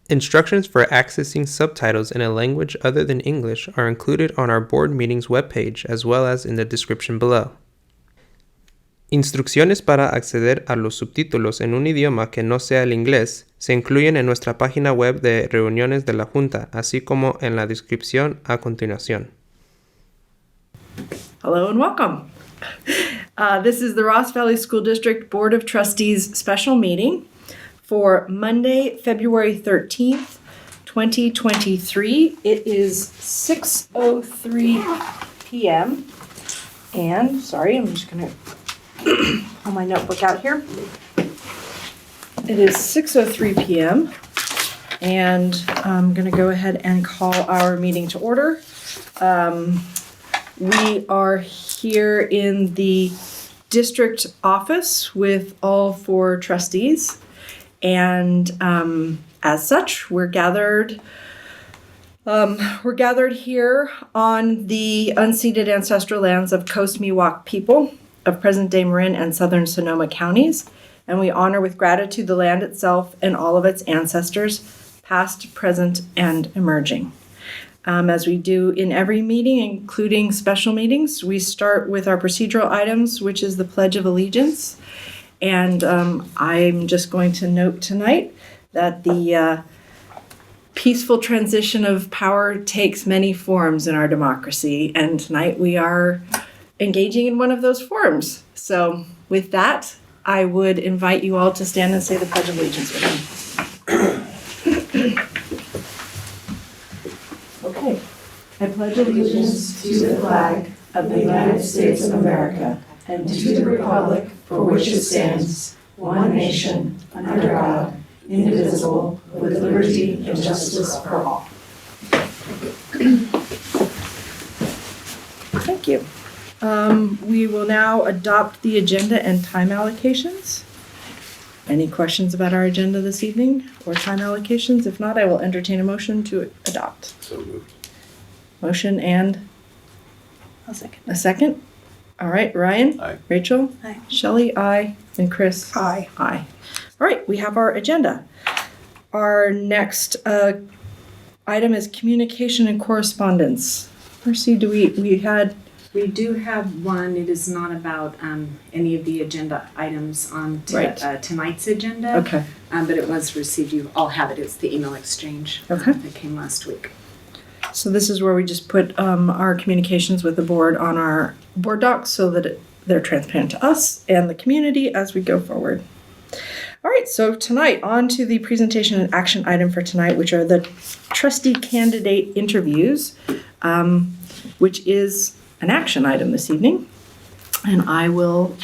Instructions for accessing subtitles in a language other than English are included on our board meetings webpage as well as in the description below. Instrucciones para acceder a los subtítulos en un idioma que no sea el inglés se incluyen en nuestra página web de reuniones de la Junta, así como en la descripción a continuación. Hello and welcome. This is the Ross Valley School District Board of Trustees special meeting for Monday, February 13th, 2023. It is 6:03 p.m. And, sorry, I'm just going to pull my notebook out here. It is 6:03 p.m. And I'm going to go ahead and call our meeting to order. We are here in the district office with all four trustees. And as such, we're gathered here on the unceded ancestral lands of Coast Miwok people of present-day Marin and southern Sonoma counties, and we honor with gratitude the land itself and all of its ancestors, past, present, and emerging. As we do in every meeting, including special meetings, we start with our procedural items, which is the Pledge of Allegiance. And I'm just going to note tonight that the peaceful transition of power takes many forms in our democracy. And tonight we are engaging in one of those forms. So with that, I would invite you all to stand and say the Pledge of Allegiance with me. Okay. I pledge allegiance to the flag of the United States of America and to the republic for which it stands, one nation, under God, indivisible, with liberty and justice for all. Thank you. We will now adopt the agenda and time allocations. Any questions about our agenda this evening or time allocations? If not, I will entertain a motion to adopt. So moved. Motion and I'll second. a second. All right, Ryan? Aye. Rachel? Aye. Shelley? Aye. And Chris? Aye. Aye. All right, we have our agenda. Our next item is communication and correspondence. Mercy, we do have one. It is not about any of the agenda items on tonight's agenda. Okay. But it was received. You all have it. It's the email exchange that came last week. So this is where we just put our communications with the board on our board docs so that they're transparent to us and the community as we go forward. All right, so tonight, on to the presentation and action item for tonight, which are the trustee candidate interviews, which is an action item this evening. And I will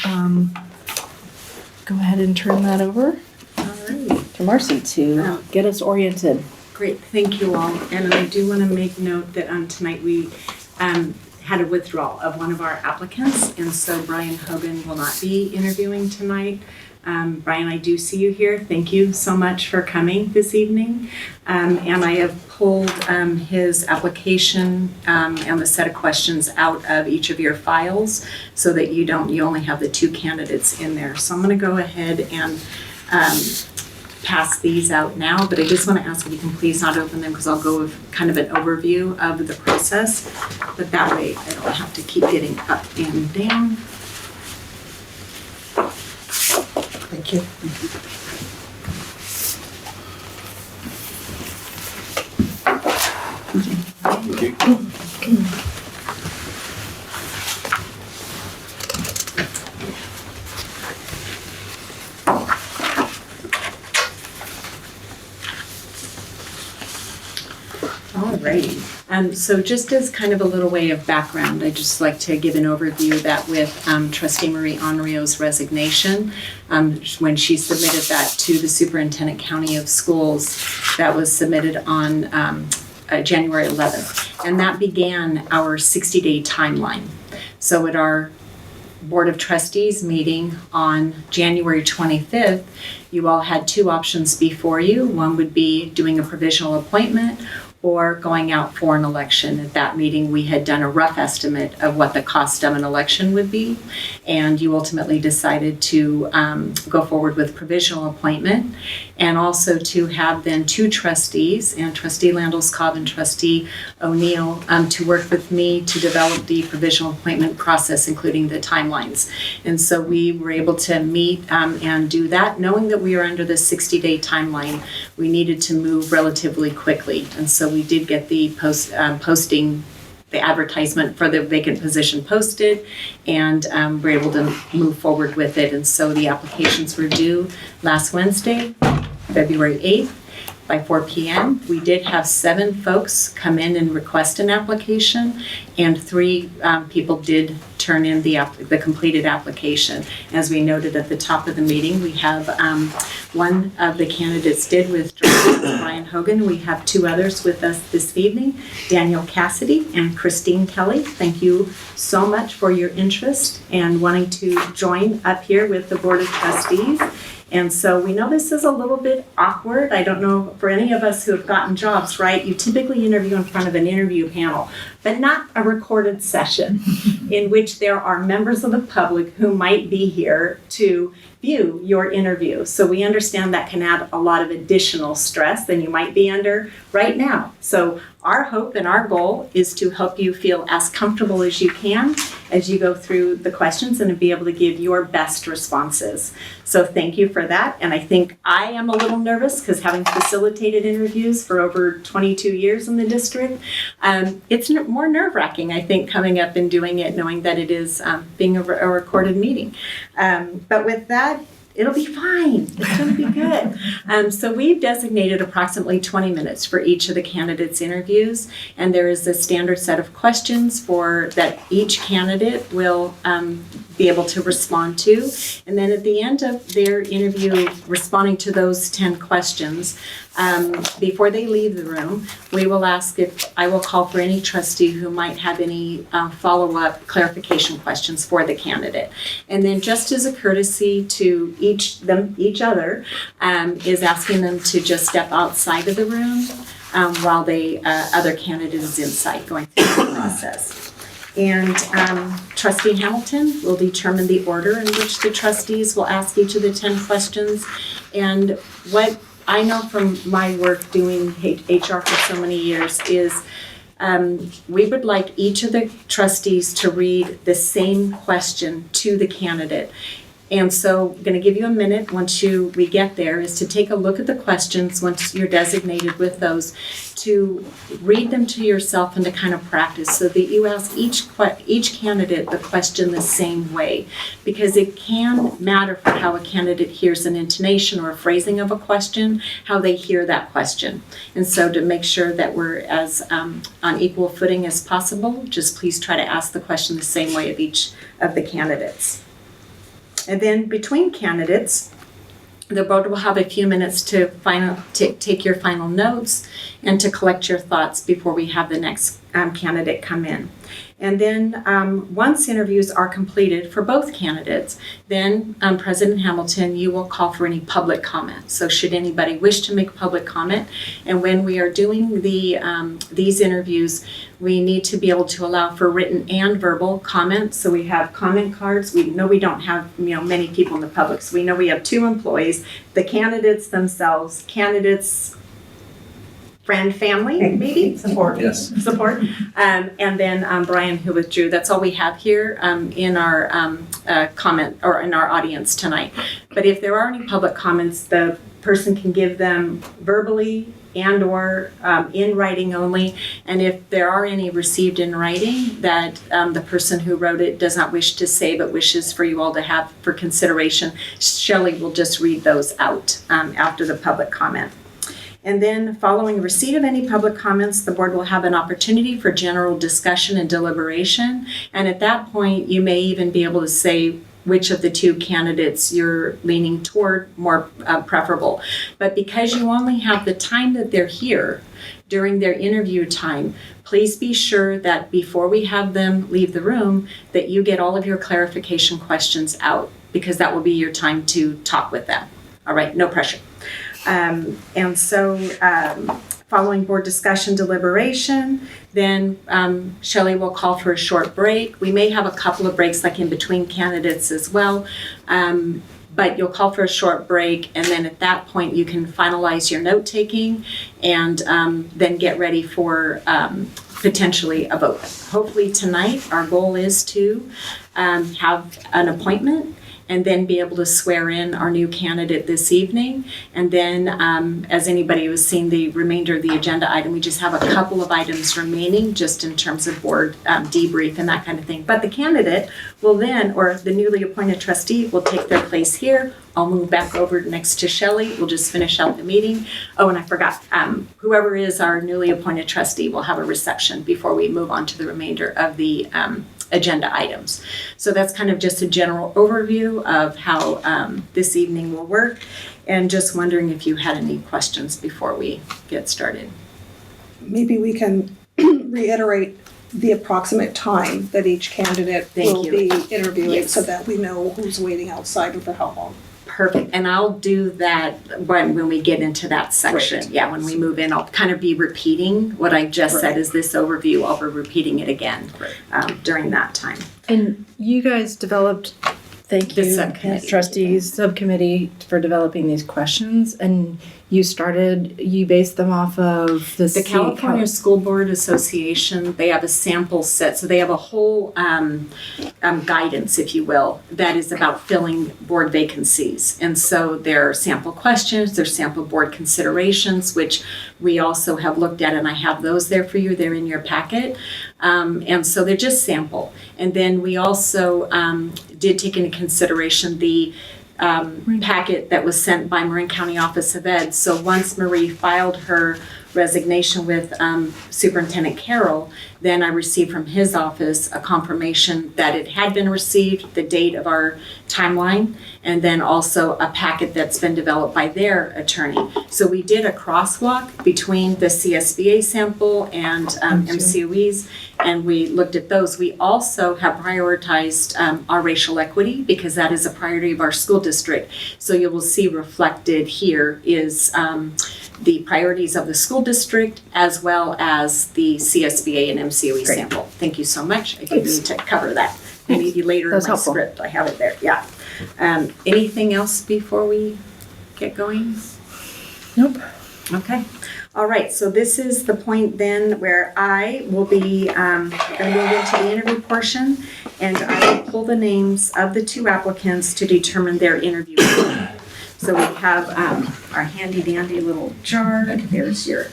go ahead and turn that over to Marcy to get us oriented. Great, thank you all. And I do want to make note that tonight we had a withdrawal of one of our applicants, and so Brian Hogan will not be interviewing tonight. Brian, I do see you here. Thank you so much for coming this evening. And I have pulled his application and the set of questions out of each of your files so that you only have the two candidates in there. So I'm going to go ahead and pass these out now, but I just want to ask if you can please not open them because I'll go with kind of an overview of the process, but that way I don't have to keep getting up and down. Thank you. Thank you. Alrighty. So just as kind of a little way of background, I'd just like to give an overview that with Trustee Marie Onrio's resignation, when she submitted that to the Superintendent County of Schools, that was submitted on January 11th. And that began our 60-day timeline. So at our Board of Trustees meeting on January 25th, you all had two options before you. One would be doing a provisional appointment or going out for an election. At that meeting, we had done a rough estimate of what the cost of an election would be, and you ultimately decided to go forward with provisional appointment, and also to have then 2 trustees, and Trustee Landels-Cobb and Trustee O'Neill, to work with me to develop the provisional appointment process, including the timelines. And so we were able to meet and do that, knowing that we were under the 60-day timeline. We needed to move relatively quickly, and so we did get the posting, the advertisement for the vacant position posted, and we're able to move forward with it. And so the applications were due last Wednesday, February 8th, by 4 p.m. We did have 7 folks come in and request an application, and 3 people did turn in the completed application. As we noted at the top of the meeting, we have one of the candidates did withdraw, Brian Hogan. We have 2 others with us this evening, Daniel Cassidy and Christine Kelly. Thank you so much for your interest and wanting to join up here with the Board of Trustees. And so we know this is a little bit awkward. I don't know for any of us who have gotten jobs, right? You typically interview in front of an interview panel, but not a recorded session in which there are members of the public who might be here to view your interview. So we understand that can add a lot of additional stress than you might be under right now. So our hope and our goal is to help you feel as comfortable as you can as you go through the questions and to be able to give your best responses. So thank you for that. And I think I am a little nervous because having facilitated interviews for over 22 years in the district, it's more nerve-wracking, I think, coming up and doing it, knowing that it is being a recorded meeting. But with that, it'll be fine. It's going to be good. So we've designated approximately 20 minutes for each of the candidates' interviews, and there is a standard set of questions that each candidate will be able to respond to. And then at the end of their interview, responding to those 10 questions, before they leave the room, I will call for any trustee who might have any follow-up clarification questions for the candidate. And then just as a courtesy to each other, is asking them to just step outside of the room while the other candidate is inside going through the process. And Trustee Hamilton will determine the order in which the trustees will ask each of the 10 questions. And what I know from my work doing HR for so many years is we would like each of the trustees to read the same question to the candidate. And so I'm going to give you a minute once we get there is to take a look at the questions once you're designated with those, to read them to yourself and to kind of practice so that you ask each candidate the question the same way, because it can matter for how a candidate hears an intonation or a phrasing of a question, how they hear that question. And so to make sure that we're as on equal footing as possible, just please try to ask the question the same way of each of the candidates. And then between candidates, the board will have a few minutes to take your final notes and to collect your thoughts before we have the next candidate come in. And then once interviews are completed for both candidates, then President Hamilton, you will call for any public comment. So should anybody wish to make public comment, and when we are doing these interviews, we need to be able to allow for written and verbal comments. So we have comment cards. We know we don't have many people in the public, so we know we have 2 employees, the candidates themselves, candidates, friend, family, maybe? Support. Yes. Support. And then Brian, who withdrew. That's all we have here in our comment or in our audience tonight. But if there are any public comments, the person can give them verbally and or in writing only. And if there are any received in writing that the person who wrote it does not wish to say but wishes for you all to have for consideration, Shelley will just read those out after the public comment. And then following receipt of any public comments, the board will have an opportunity for general discussion and deliberation. And at that point, you may even be able to say which of the 2 candidates you're leaning toward more preferable. But because you only have the time that they're here during their interview time, please be sure that before we have them leave the room, that you get all of your clarification questions out, because that will be your time to talk with them. All right, no pressure. And so Following board discussion deliberation, then Shelley will call for a short break. We may have a couple of breaks like in between candidates as well. But you'll call for a short break, and then at that point you can finalize your note taking and then get ready for potentially a vote. Hopefully tonight our goal is to have an appointment and then be able to swear in our new candidate this evening. And then, as anybody who's seen the remainder of the agenda item, we just have a couple of items remaining just in terms of board debrief and that kind of thing. But the candidate will then, or the newly appointed trustee will take their place here. I'll move back over next to Shelley. We'll just finish out the meeting. Oh, and I forgot, whoever is our newly appointed trustee will have a reception before we move on to the remainder of the agenda items. So that's kind of just a general overview of how this evening will work, and just wondering if you had any questions before we get started. Maybe we can reiterate the approximate time that each candidate will be interviewing, Yes. so that we know who's waiting outside and for how long. Perfect, and I'll do that when we get into that section. Great. Yeah, when we move in, I'll kind of be repeating what I just said as this overview. I'll be repeating it again during that time. And you guys developed, thank The you, subcommittee. trustees, subcommittee for developing these questions. And you based them off of The California School Board Association, they have a sample set, so they have a whole guidance, if you will, that is about filling board vacancies. And so there are sample questions, there's sample board considerations, which we also have looked at, and I have those there for you. They're in your packet. And so they're just sample. And then we also did take into consideration the packet that was sent by Marin County Office of Ed. So once Marie filed her resignation with Superintendent Carroll, then I received from his office a confirmation that it had been received, the date of our timeline, and then also a packet that's been developed by their attorney. So we did a crosswalk between the CSBA sample and MCOE's, and we looked at those. We also have prioritized our racial equity because that is a priority of our school district. So you will see reflected here is the priorities of the school district as well as the CSBA and MCOE sample. Thank you so much. I did need to cover that. Maybe later in my script. I have it there. Yeah. Anything else before we get going? Nope. Okay. All right. So this is the point then where I will be going to move into the interview portion, and I will pull the names of the two applicants to determine their interview. So we have our handy dandy little chart. There's your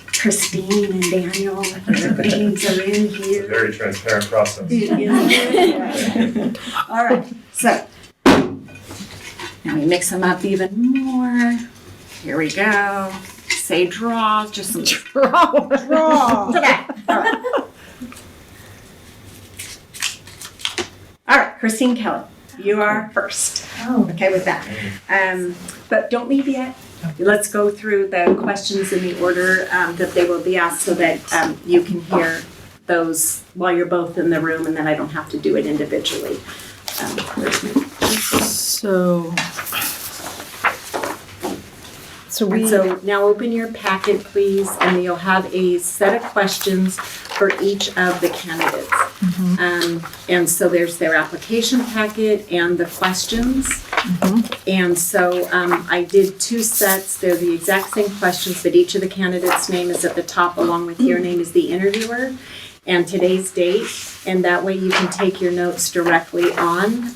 Christine and Daniel. Their names are in here. Very transparent process. All right, so now we mix them up even more. Here we go. Say draw, just some Draw. Okay. All right. All right, Christine Keller, you are first. Oh. Okay with that. But don't leave yet. Let's go through the questions in the order that they will be asked so that you can hear those while you're both in the room, and then I don't have to do it individually. So now open your packet, please, and you'll have a set of questions for each of the candidates. And so there's their application packet and the questions. And so I did two sets. They're the exact same questions, but each of the candidates' name is at the top along with your name as the interviewer and today's date. And that way you can take your notes directly on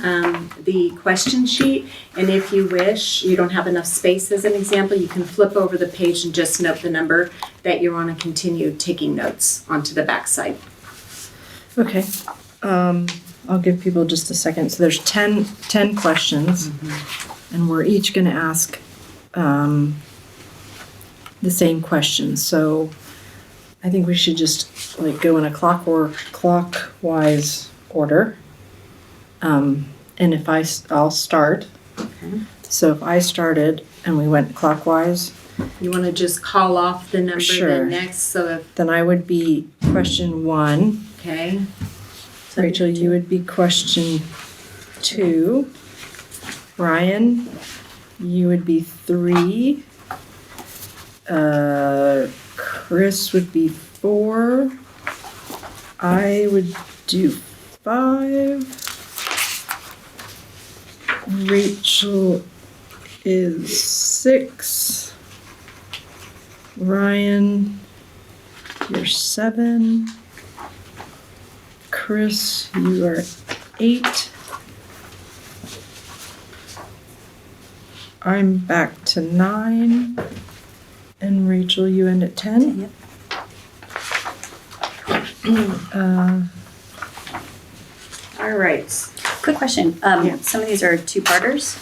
the question sheet. And if you wish, you don't have enough space as an example, you can flip over the page and just note the number that you're on and continue taking notes onto the back side. Okay. I'll give people just a second. So there's 10 questions, and we're each going to ask the same question. So I think we should just go in a clockwise order. And if I'll start. Okay. So if I started and we went clockwise, You want to just call off the number Sure. then next, so if, then I would be question 1. okay. Rachel, you would be question 2. Ryan, you would be 3. Chris would be 4. I would do 5. Rachel is 6. Ryan, you're 7. Chris, you are 8. I'm back to 9. And Rachel, you end at 10? Yep. All right. Quick question. Yeah. Some of these are two-parters.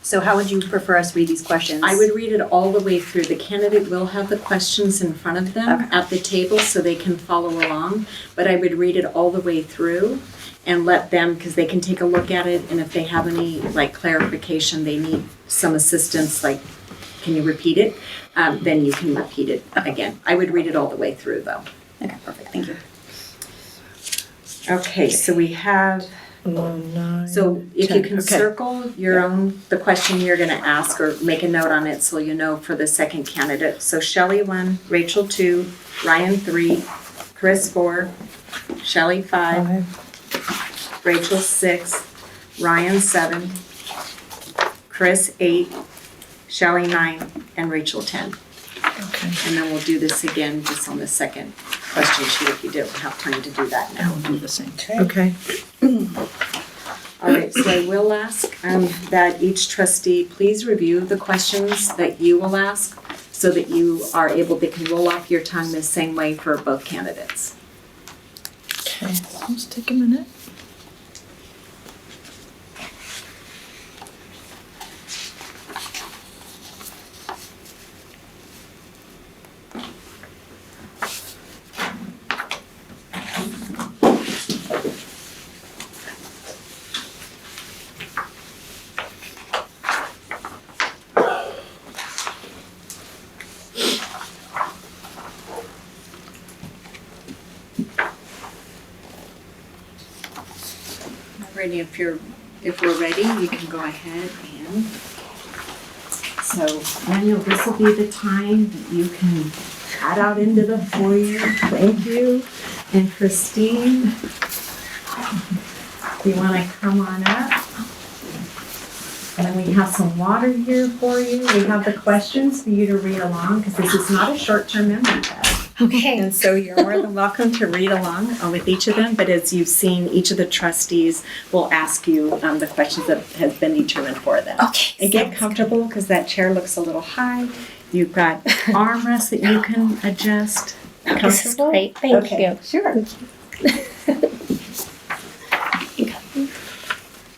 So how would you prefer us read these questions? I would read it all the way through. The candidate will have the questions in front of them Okay. at the table so they can follow along. But I would read it all the way through and let them, because they can take a look at it, and if they have any like clarification, they need some assistance, like, can you repeat it? Then you can repeat it again. I would read it all the way through though. Okay, perfect. Thank you. Okay, so we have, 9. so if 10. you can Okay. circle your own, the question you're gonna ask, or make a note on it so you know for the second candidate. So Shelley 1, Rachel 2, Ryan 3, Chris 4, Shelley 5, 5. Rachel 6, Ryan 7, Chris 8, Shelley 9, and Rachel 10. Okay. And then we'll do this again just on the second question sheet if you don't have time to do that now. I'll do the same. Okay. All right, so I will ask that each trustee please review the questions that you will ask so that you are able, they can roll off your tongue the same way for both candidates. Okay. Let's take a minute. Ready, if we're ready, you can go ahead and. So Daniel, this will be the time that you can head out into the foyer. Thank you. And Christine, if you want to come on up. And then we have some water here for you. We have the questions for you to read along because this is not a short-term memory test. Okay. And so you're more than welcome to read along with each of them, but as you've seen, each of the trustees will ask you the questions that have been determined for them. Okay. And get comfortable because that chair looks a little high. You've got armrests that you can adjust. This is Comfortable? great. Thank Okay, you. sure.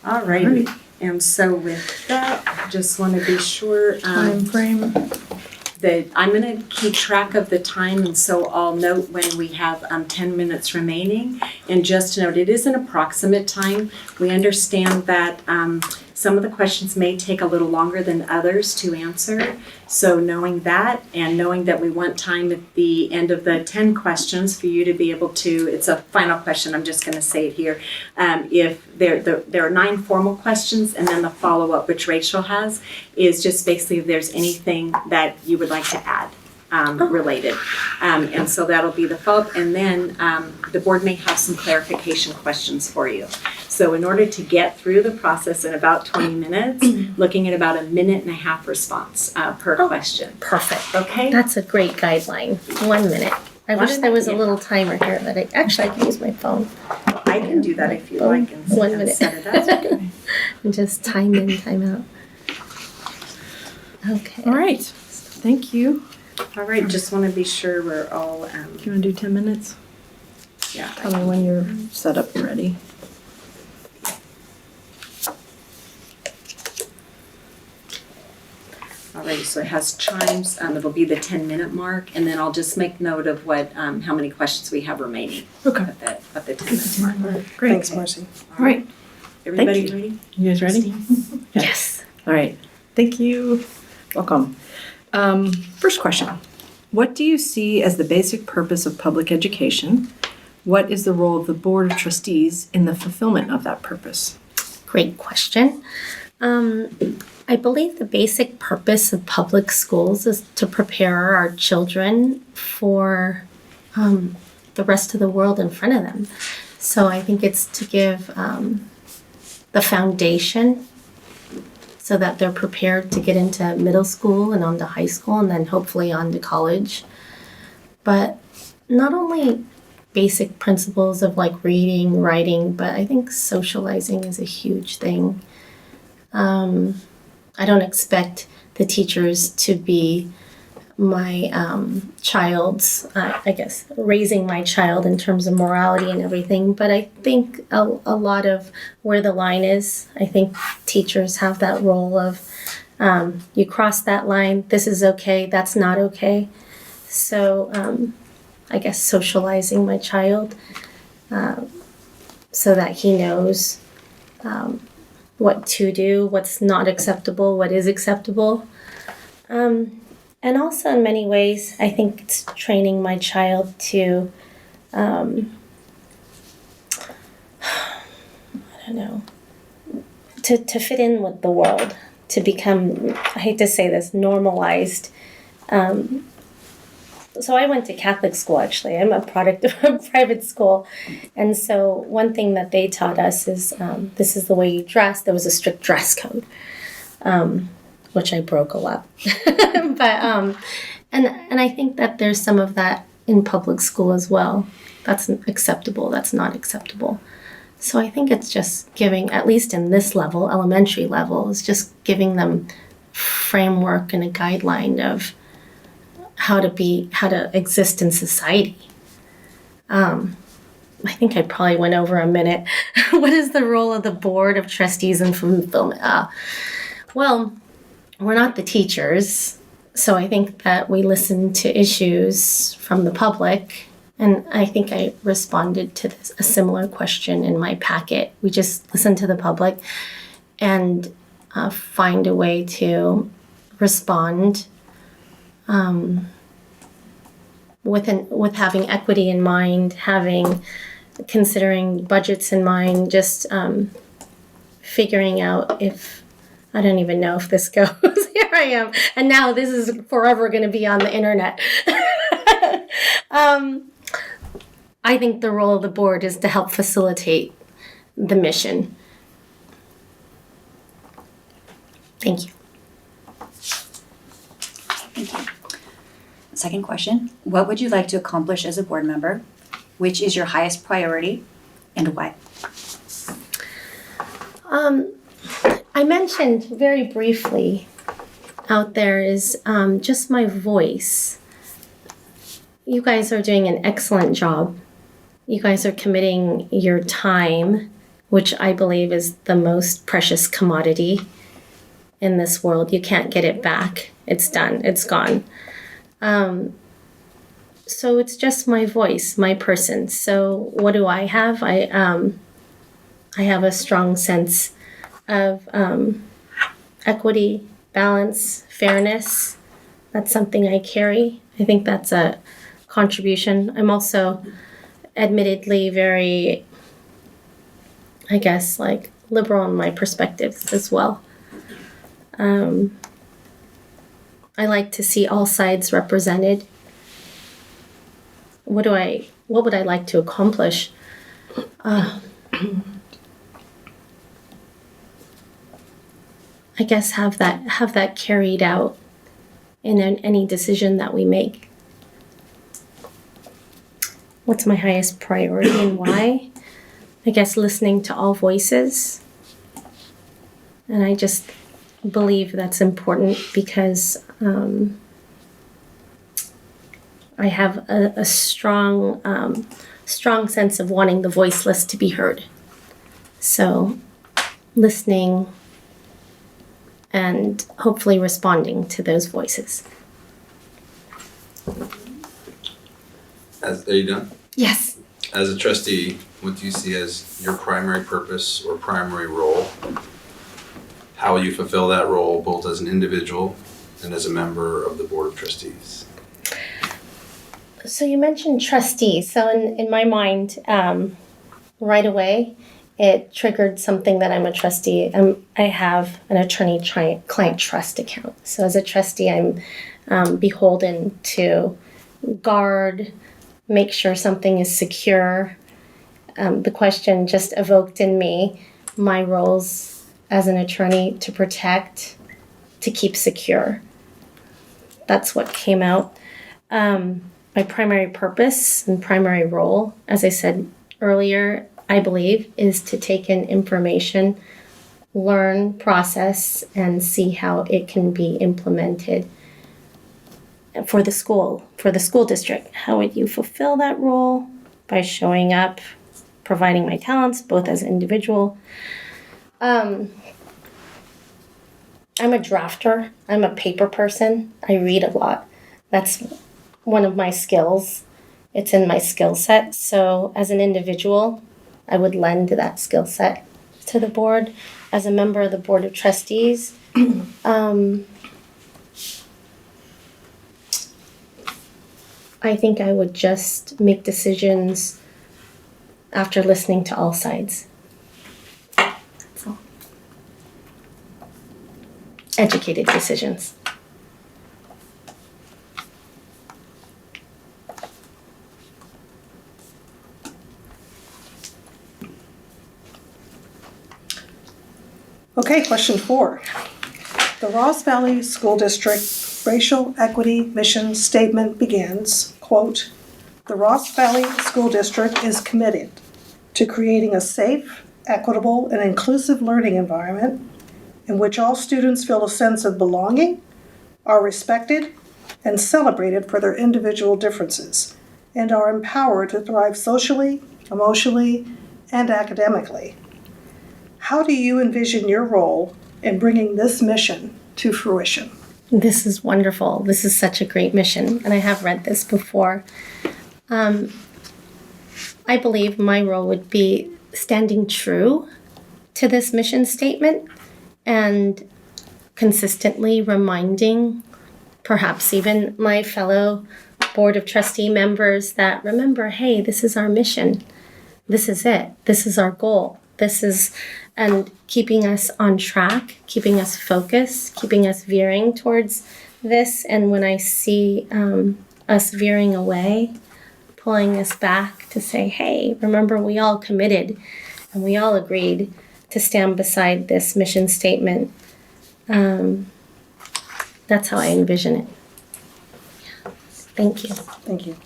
All right. And so with that, I just want to be sure Time frame. that I'm going to keep track of the time, and so I'll note when we have 10 minutes remaining. And just to note, it is an approximate time. We understand that some of the questions may take a little longer than others to answer. So knowing that, and knowing that we want time at the end of the 10 questions for you to be able to, it's a final question, I'm just going to say it here. If there are 9 formal questions, and then the follow-up, which Rachel has, is just basically if there's anything that you would like to add related. And so that'll be the follow-up. And then the board may have some clarification questions for you. So in order to get through the process in about 20 minutes, looking at about 1.5 minute response per question. Perfect. Okay? That's a great guideline. 1 minute. I wish there was a yeah. little timer here, but I can use my phone I can do that if you like and 1 and minute. set it up. and just time in, time out. Okay. All right. Thank you. All right, just want to be sure we're all, Do you want to do 10 minutes? yeah. Tell me when you're set up and ready. All right, so it has chimes, it'll be the 10-minute mark, and then I'll just make note of what, how many questions we have remaining Okay. at the 10-minute mark. Great. Thanks, Marcy. All right. Everybody you. ready? You guys ready? Yes. All right. Thank you. Welcome. First question. What do you see as the basic purpose of public education? What is the role of the Board of Trustees in the fulfillment of that purpose? Great question. I believe the basic purpose of public schools is to prepare our children for the rest of the world in front of them. So I think it's to give the foundation so that they're prepared to get into middle school and on to high school and then hopefully on to college. But not only basic principles of like reading, writing, but I think socializing is a huge thing. I don't expect the teachers to be my child's, I guess, raising my child in terms of morality and everything. But I think a lot of where the line is, I think teachers have that role of you cross that line, this is okay, that's not okay. So I guess socializing my child so that he knows what to do, what's not acceptable, what is acceptable. And also in many ways, I think it's training my child to, I don't know, to fit in with the world, to become, I hate to say this, normalized. So I went to Catholic school, actually. I'm a product of a private school. And so one thing that they taught us is this is the way you dress. There was a strict dress code, which I broke a lot. But and I think that there's some of that in public school as well. That's acceptable. That's not acceptable. So I think it's just giving, at least in this level, elementary level, is just giving them framework and a guideline of how to exist in society. I think I probably went over a minute. What is the role of the board of trustees in fulfillment? Well, we're not the teachers, so I think that we listen to issues from the public, and I think I responded to a similar question in my packet. We just listen to the public and find a way to respond with having equity in mind, considering budgets in mind, just figuring out if, I don't even know if this goes. Here I am. And now this is forever going to be on the internet. I think the role of the board is to help facilitate the mission. Thank you. Thank you. Second question, what would you like to accomplish as a board member? Which is your highest priority and why? I mentioned very briefly out there is just my voice. You guys are doing an excellent job. You guys are committing your time, which I believe is the most precious commodity in this world. You can't get it back. It's done. It's gone. So it's just my voice, my person. So what do I have? I have a strong sense of equity, balance, fairness. That's something I carry. I think that's a contribution. I'm also admittedly very, I guess, like liberal in my perspectives as well. I like to see all sides represented. What would I like to accomplish? I guess have that carried out in any decision that we make. What's my highest priority and why? I guess listening to all voices. And I just believe that's important because I have a strong sense of wanting the voiceless to be heard. So listening and hopefully responding to those voices. Are you done? Yes. As a trustee, what do you see as your primary purpose or primary role? How will you fulfill that role both as an individual and as a member of the Board of Trustees? So you mentioned trustees. So in my mind, right away, it triggered something that I'm a trustee. I have an attorney-client trust account. So as a trustee, I'm beholden to guard, make sure something is secure. The question just evoked in me my roles as an attorney to protect, to keep secure. That's what came out. My primary purpose and primary role, as I said earlier, I believe, is to take in information, learn, process, and see how it can be implemented for the school district. How would you fulfill that role? By showing up, providing my talents, both as an individual. I'm a drafter. I'm a paper person. I read a lot. That's one of my skills. It's in my skill set. So as an individual, I would lend that skill set to the board. As a member of the Board of Trustees, I think I would just make decisions after listening to all sides. That's all. Educated decisions. Okay, question 4. The Ross Valley School District Racial Equity Mission Statement begins, quote, "The Ross Valley School District is committed to creating a safe, equitable, and inclusive learning environment in which all students feel a sense of belonging, are respected, and celebrated for their individual differences, and are empowered to thrive socially, emotionally, and academically. How do you envision your role in bringing this mission to fruition?" This is wonderful. This is such a great mission, and I have read this before. I believe my role would be standing true to this mission statement and consistently reminding perhaps even my fellow Board of Trustee members that, remember, hey, this is our mission. This is it. This is our goal. And keeping us on track, keeping us focused, keeping us veering towards this. And when I see us veering away, pulling us back to say, hey, remember, we all committed and we all agreed to stand beside this mission statement. That's how I envision it. Thank you. Thank you.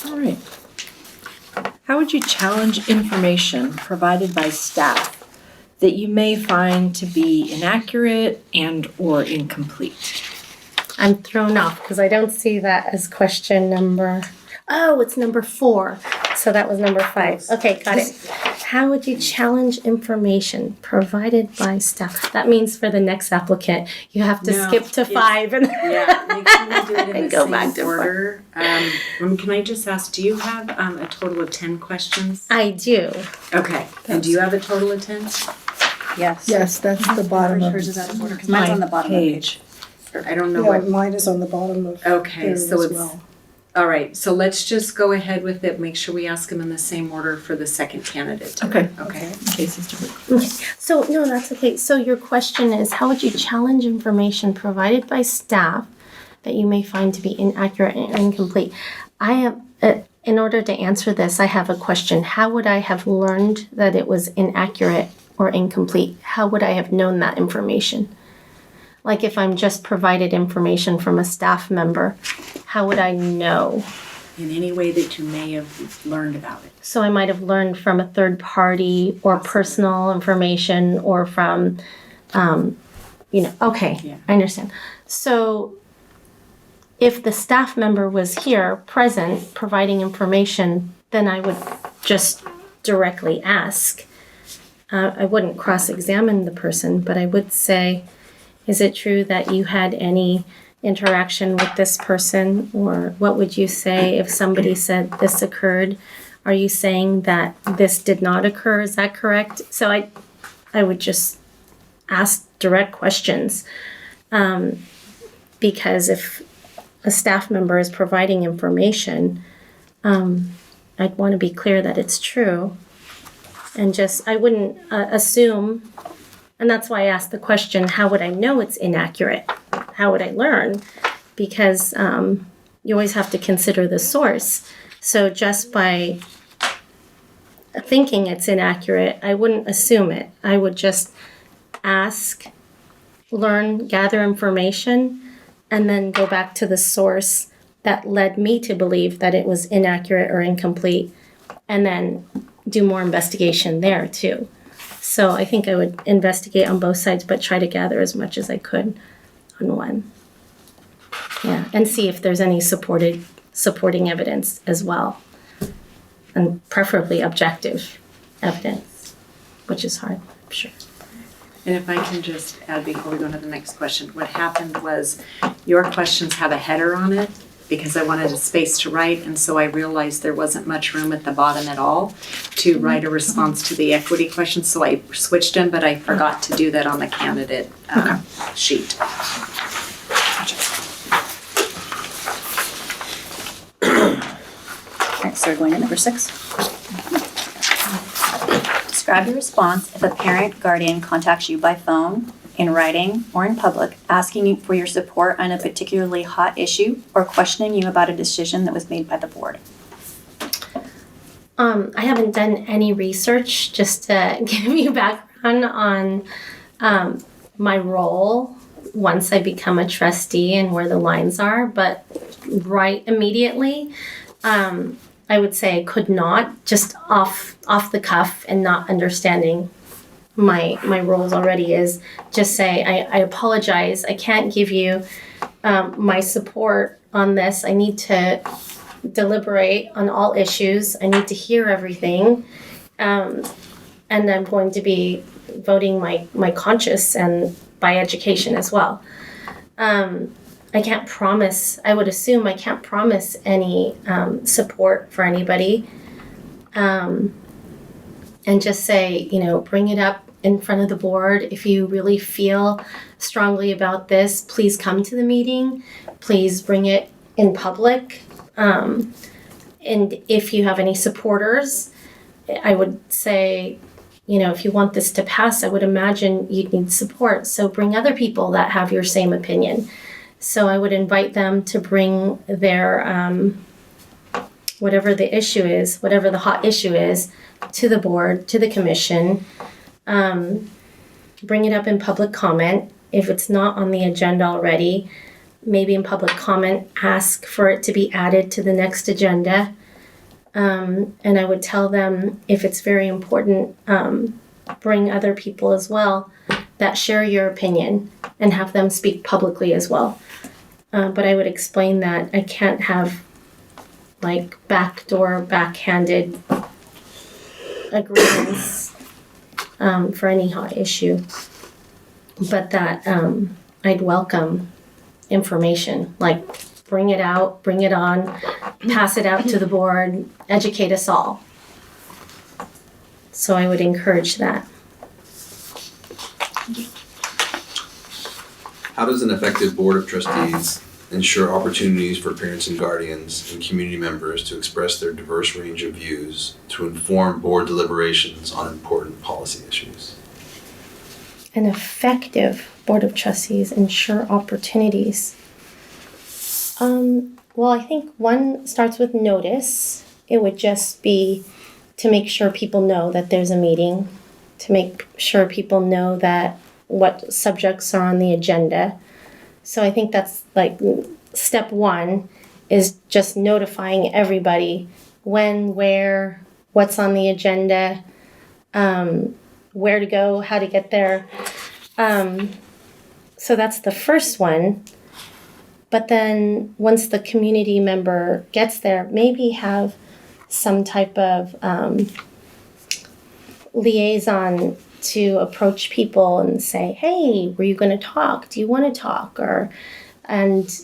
All right. How would you challenge information provided by staff that you may find to be inaccurate and or incomplete? I'm thrown off because I don't see that as question number. Oh, it's number 4. So that was number 5. Okay, got it. How would you challenge information provided by staff? That means for the next applicant, you have to skip to 5 and Yeah, make sure we do it in and the go same back to order. Can I just ask, do you have a total of 10 questions? I do. Okay, and do you have a total of 10? Yes. Yes, that's the bottom of Hers is out of order, 'cause mine's on the bottom of the page. I don't know Yeah, what. mine is on the bottom of Okay, theirs so as it's, well. all right, so let's just go ahead with it. Make sure we ask them in the same order for the second candidate. Okay. Okay. In case it's different. So, no, that's okay. So your question is, how would you challenge information provided by staff that you may find to be inaccurate and incomplete? I have, in order to answer this, I have a question. How would I have learned that it was inaccurate or incomplete? How would I have known that information? Like if I'm just provided information from a staff member, how would I know? In any way that you may have learned about it. So I might have learned from a third party or personal information or from, okay, Yeah. I understand. So if the staff member was here, present, providing information, then I would just directly ask. I wouldn't cross-examine the person, but I would say, is it true that you had any interaction with this person? Or what would you say if somebody said this occurred? Are you saying that this did not occur? Is that correct? So I would just ask direct questions. Because if a staff member is providing information, I'd want to be clear that it's true. And just, I wouldn't assume, and that's why I asked the question, how would I know it's inaccurate? How would I learn? Because you always have to consider the source. So just by thinking it's inaccurate, I wouldn't assume it. I would just ask, learn, gather information, and then go back to the source that led me to believe that it was inaccurate or incomplete, and then do more investigation there too. So I think I would investigate on both sides, but try to gather as much as I could on one. Yeah, and see if there's any supporting evidence as well, and preferably objective evidence, which is hard, I'm sure. And if I can just add before we go on to the next question, what happened was your questions have a header on it because I wanted a space to write, and so I realized there wasn't much room at the bottom at all to write a response to the equity question, so I switched them, but I forgot to do that on the candidate sheet. All right, so we're going to number 6. Describe your response if a parent, guardian contacts you by phone, in writing, or in public, asking you for your support on a particularly hot issue or questioning you about a decision that was made by the board. I haven't done any research, just to give you background on my role once I become a trustee and where the lines are, but right immediately, I would say I could not, just off the cuff and not understanding my roles already, is just say, I apologize, I can't give you my support on this. I need to deliberate on all issues. I need to hear everything. And I'm going to be voting my conscience and by education as well. I can't promise, I would assume I can't promise any support for anybody. And just say, bring it up in front of the board. If you really feel strongly about this, please come to the meeting. Please bring it in public. And if you have any supporters, I would say, if you want this to pass, I would imagine you'd need support. So bring other people that have your same opinion. So I would invite them to bring their, whatever the issue is, whatever the hot issue is, to the board, to the commission. Bring it up in public comment. If it's not on the agenda already, maybe in public comment, ask for it to be added to the next agenda. And I would tell them, if it's very important, bring other people as well that share your opinion and have them speak publicly as well. But I would explain that I can't have backdoor, backhanded agreements for any hot issue, but that I'd welcome information, bring it out, bring it on, pass it out to the board, educate us all. So I would encourage that. How does an effective board of trustees ensure opportunities for parents and guardians and community members to express their diverse range of views to inform board deliberations on important policy issues? An effective board of trustees ensure opportunities. Well, I think one starts with notice. It would just be to make sure people know that there's a meeting, to make sure people know that what subjects are on the agenda. So I think that's step one, is just notifying everybody when, where, what's on the agenda, where to go, how to get there. So that's the first one. But then once the community member gets there, maybe have some type of liaison to approach people and say, hey, were you going to talk? Do you want to talk? And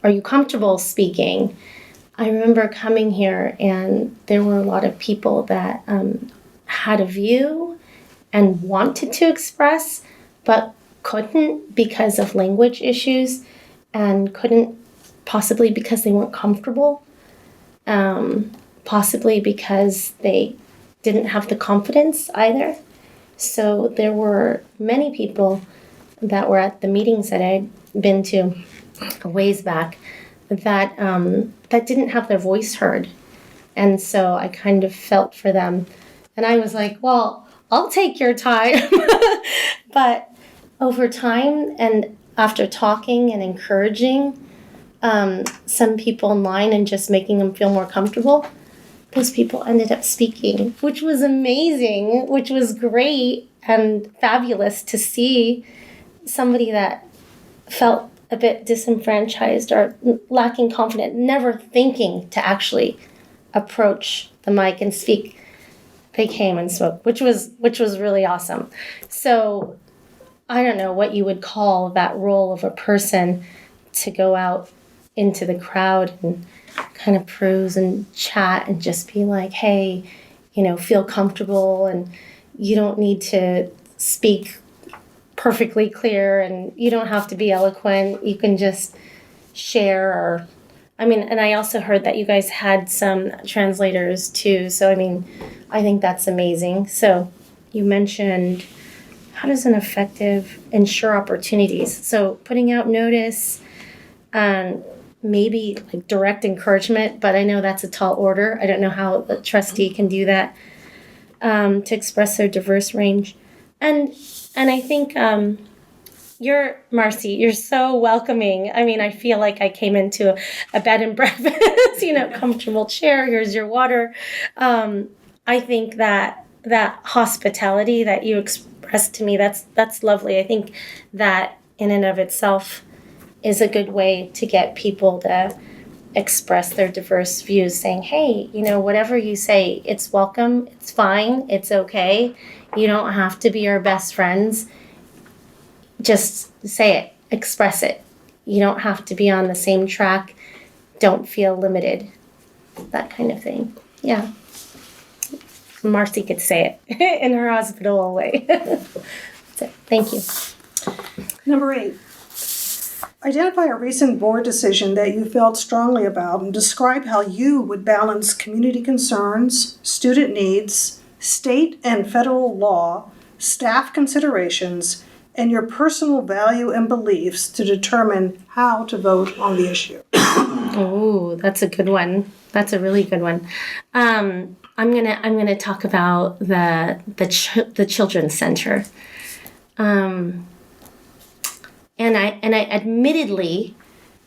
are you comfortable speaking? I remember coming here and there were a lot of people that had a view and wanted to express, but couldn't because of language issues, and couldn't possibly because they weren't comfortable. possibly because they didn't have the confidence either. So there were many people that were at the meetings that I'd been to a ways back that that didn't have their voice heard. And so I kind of felt for them. And I was like, well, I'll take your time. But over time and after talking and encouraging some people in line and just making them feel more comfortable, those people ended up speaking, which was amazing, which was great and fabulous to see somebody that felt a bit disenfranchised or lacking confidence, never thinking to actually approach the mic and speak. They came and spoke, which was really awesome. So I don't know what you would call that role of a person to go out into the crowd and kind of peruse and chat and just be like, hey, feel comfortable, and you don't need to speak perfectly clear and you don't have to be eloquent. You can just share and I also heard that you guys had some translators too. So, I think that's amazing. So you mentioned, how does an effective ensure opportunities? So putting out notice, maybe like direct encouragement, but I know that's a tall order. I don't know how a trustee can do that, to express their diverse range. And I think Marcy, you're so welcoming. I feel like I came into a bed and breakfast, comfortable chair, here's your water. I think that hospitality that you expressed to me, that's lovely. I think that in and of itself is a good way to get people to express their diverse views, saying, hey, whatever you say, it's welcome, it's fine, it's okay. You don't have to be our best friends. Just say it, express it. You don't have to be on the same track. Don't feel limited. That kind of thing. Yeah. Marcy could say it in her hospitable way. That's it. Thank you. Number 8. Identify a recent board decision that you felt strongly about and describe how you would balance community concerns, student needs, state and federal law, staff considerations, and your personal value and beliefs to determine how to vote on the issue. Oh, that's a good one. That's a really good one. I'm gonna talk about the children's center. And I admittedly,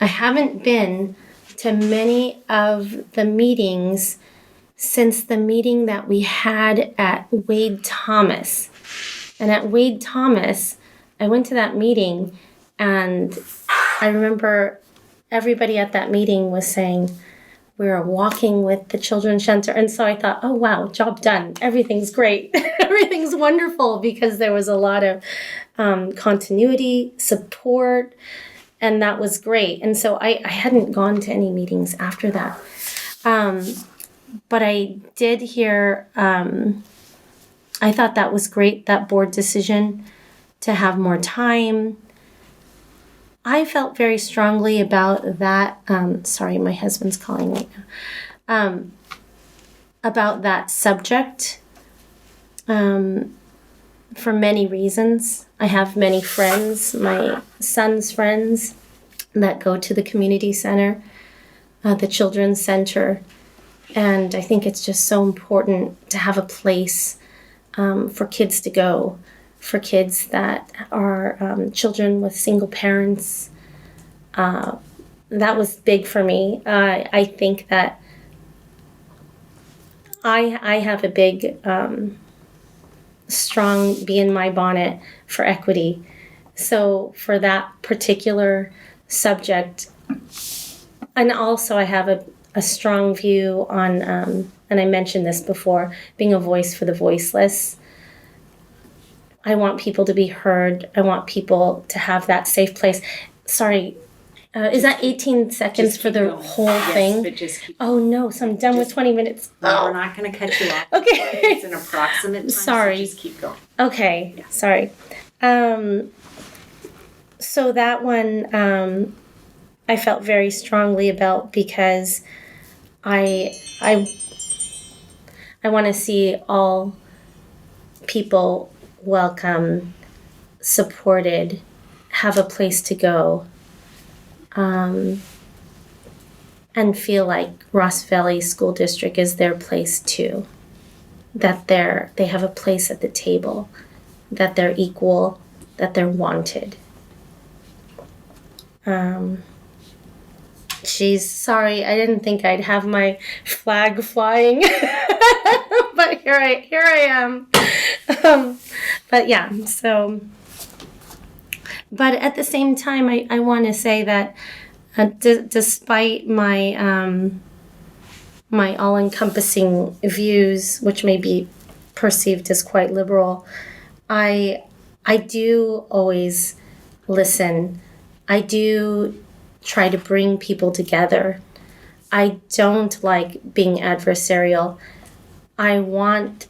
I haven't been to many of the meetings since the meeting that we had at Wade Thomas. And at Wade Thomas, I went to that meeting, and I remember everybody at that meeting was saying, we were walking with the children's center. And so I thought, oh, wow, job done. Everything's great. Everything's wonderful, because there was a lot of continuity, support, and that was great. And so I hadn't gone to any meetings after that. But I did hear, I thought that was great, that board decision to have more time. I felt very strongly about that. Sorry, my husband's calling me now. About that subject for many reasons. I have many friends, my son's friends, that go to the community center, the children's center. And I think it's just so important to have a place for kids to go, for kids that are children with single parents. That was big for me. I think that I have a big, strong bee in my bonnet for equity. So for that particular subject, and also I have a strong view on, and I mentioned this before, being a voice for the voiceless. I want people to be heard. I want people to have that safe place. Sorry, is that 18 seconds for the going. whole Yes, thing? But just keep Oh no, so I'm done with 20 minutes. No, we're not going to cut you off. Okay. It's an approximate time, Sorry. so just keep going. Okay, Yeah. sorry. So that one I felt very strongly about, because I I want to see all people welcome, supported, have a place to go, and feel like Ross Valley School District is their place too. That they have a place at the table, that they're equal, that they're wanted. Geez, sorry, I didn't think I'd have my flag flying, but here I am. But yeah, so. But at the same time, I want to say that despite my my all-encompassing views, which may be perceived as quite liberal, I do always listen. I do try to bring people together. I don't like being adversarial. I want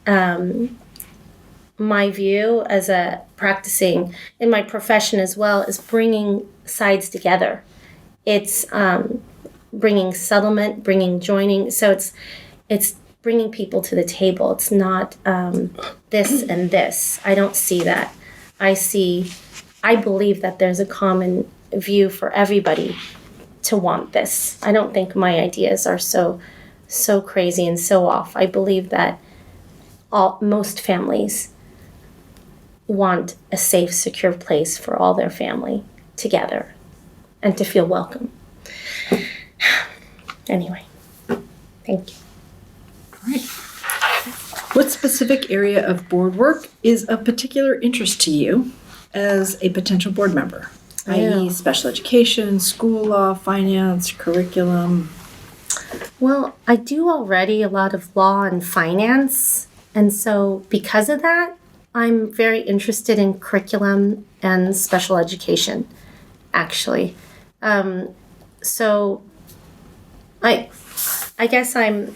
my view as a practicing in my profession as well is bringing sides together. It's bringing settlement, bringing joining. So it's bringing people to the table. It's not this and this. I don't see that. I believe that there's a common view for everybody to want this. I don't think my ideas are so crazy and so off. I believe that most families want a safe, secure place for all their family together and to feel welcome. Anyway, thank you. All right. What specific area of board work is of particular interest to you as a potential board member? i.e. special education, school law, finance, curriculum? Well, I do already a lot of law and finance, and so because of that, I'm very interested in curriculum and special education, actually. So I guess I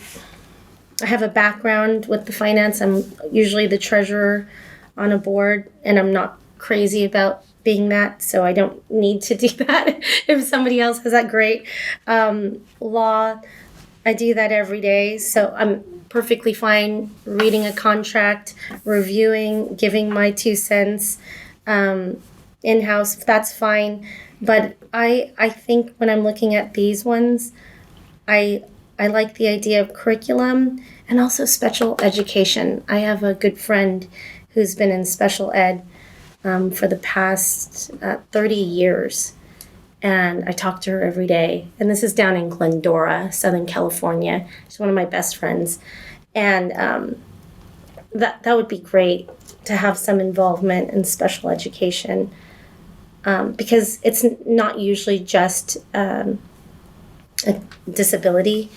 have a background with the finance. I'm usually the treasurer on a board, and I'm not crazy about being that, so I don't need to do that. If somebody else has that, great. Law, I do that every day, so I'm perfectly fine reading a contract, reviewing, giving my 2 cents in-house. That's fine. But I think when I'm looking at these ones, I like the idea of curriculum and also special education. I have a good friend who's been in special ed for the past 30 years. And I talk to her every day. And this is down in Glendora, Southern California. She's one of my best friends. And that would be great to have some involvement in special education, because it's not usually just a disability.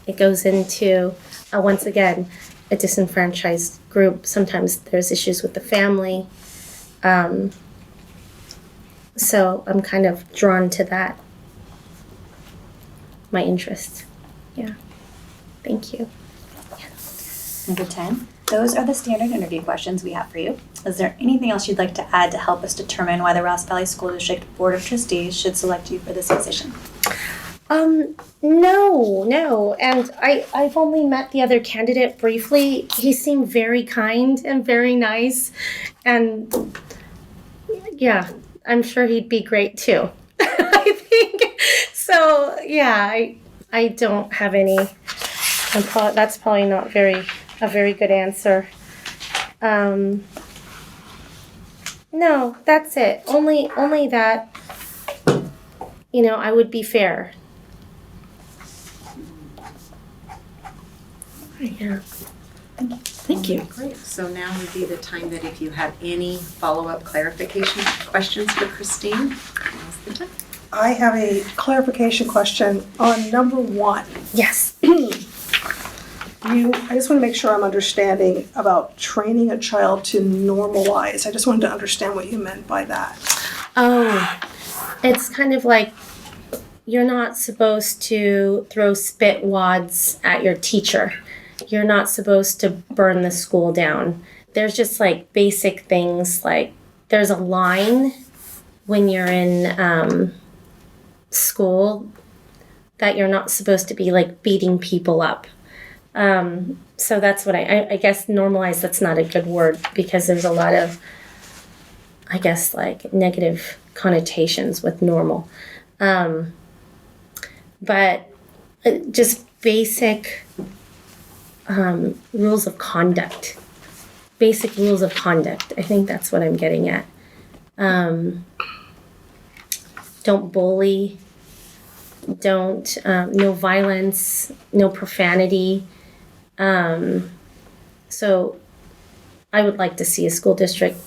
It goes into, once again, a disenfranchised group. Sometimes there's issues with the family. So I'm kind of drawn to that. My interest. Yeah. Thank you. Number 10. Those are the standard interview questions we have for you. Is there anything else you'd like to add to help us determine why the Ross Valley School District Board of Trustees should select you for this position? No. And I've only met the other candidate briefly. He seemed very kind and very nice. And yeah, I'm sure he'd be great too. I think. So yeah, I don't have any, that's probably not a very good answer. No, that's it. Only that, I would be fair. Yeah. Thank you. Great. So now would be the time that if you have any follow-up clarification questions for Christine, now's the time. I have a clarification question on number 1. Yes. I just want to make sure I'm understanding about training a child to normalize. I just wanted to understand what you meant by that. Oh, it's kind of like you're not supposed to throw spit wads at your teacher. You're not supposed to burn the school down. There's just like basic things, like there's a line when you're in school that you're not supposed to be like beating people up. So that's what I guess normalize, that's not a good word because there's a lot of, I guess, like negative connotations with normal. But just basic rules of conduct. Basic rules of conduct. I think that's what I'm getting at. Don't bully. Don't, no violence, no profanity. So I would like to see a school district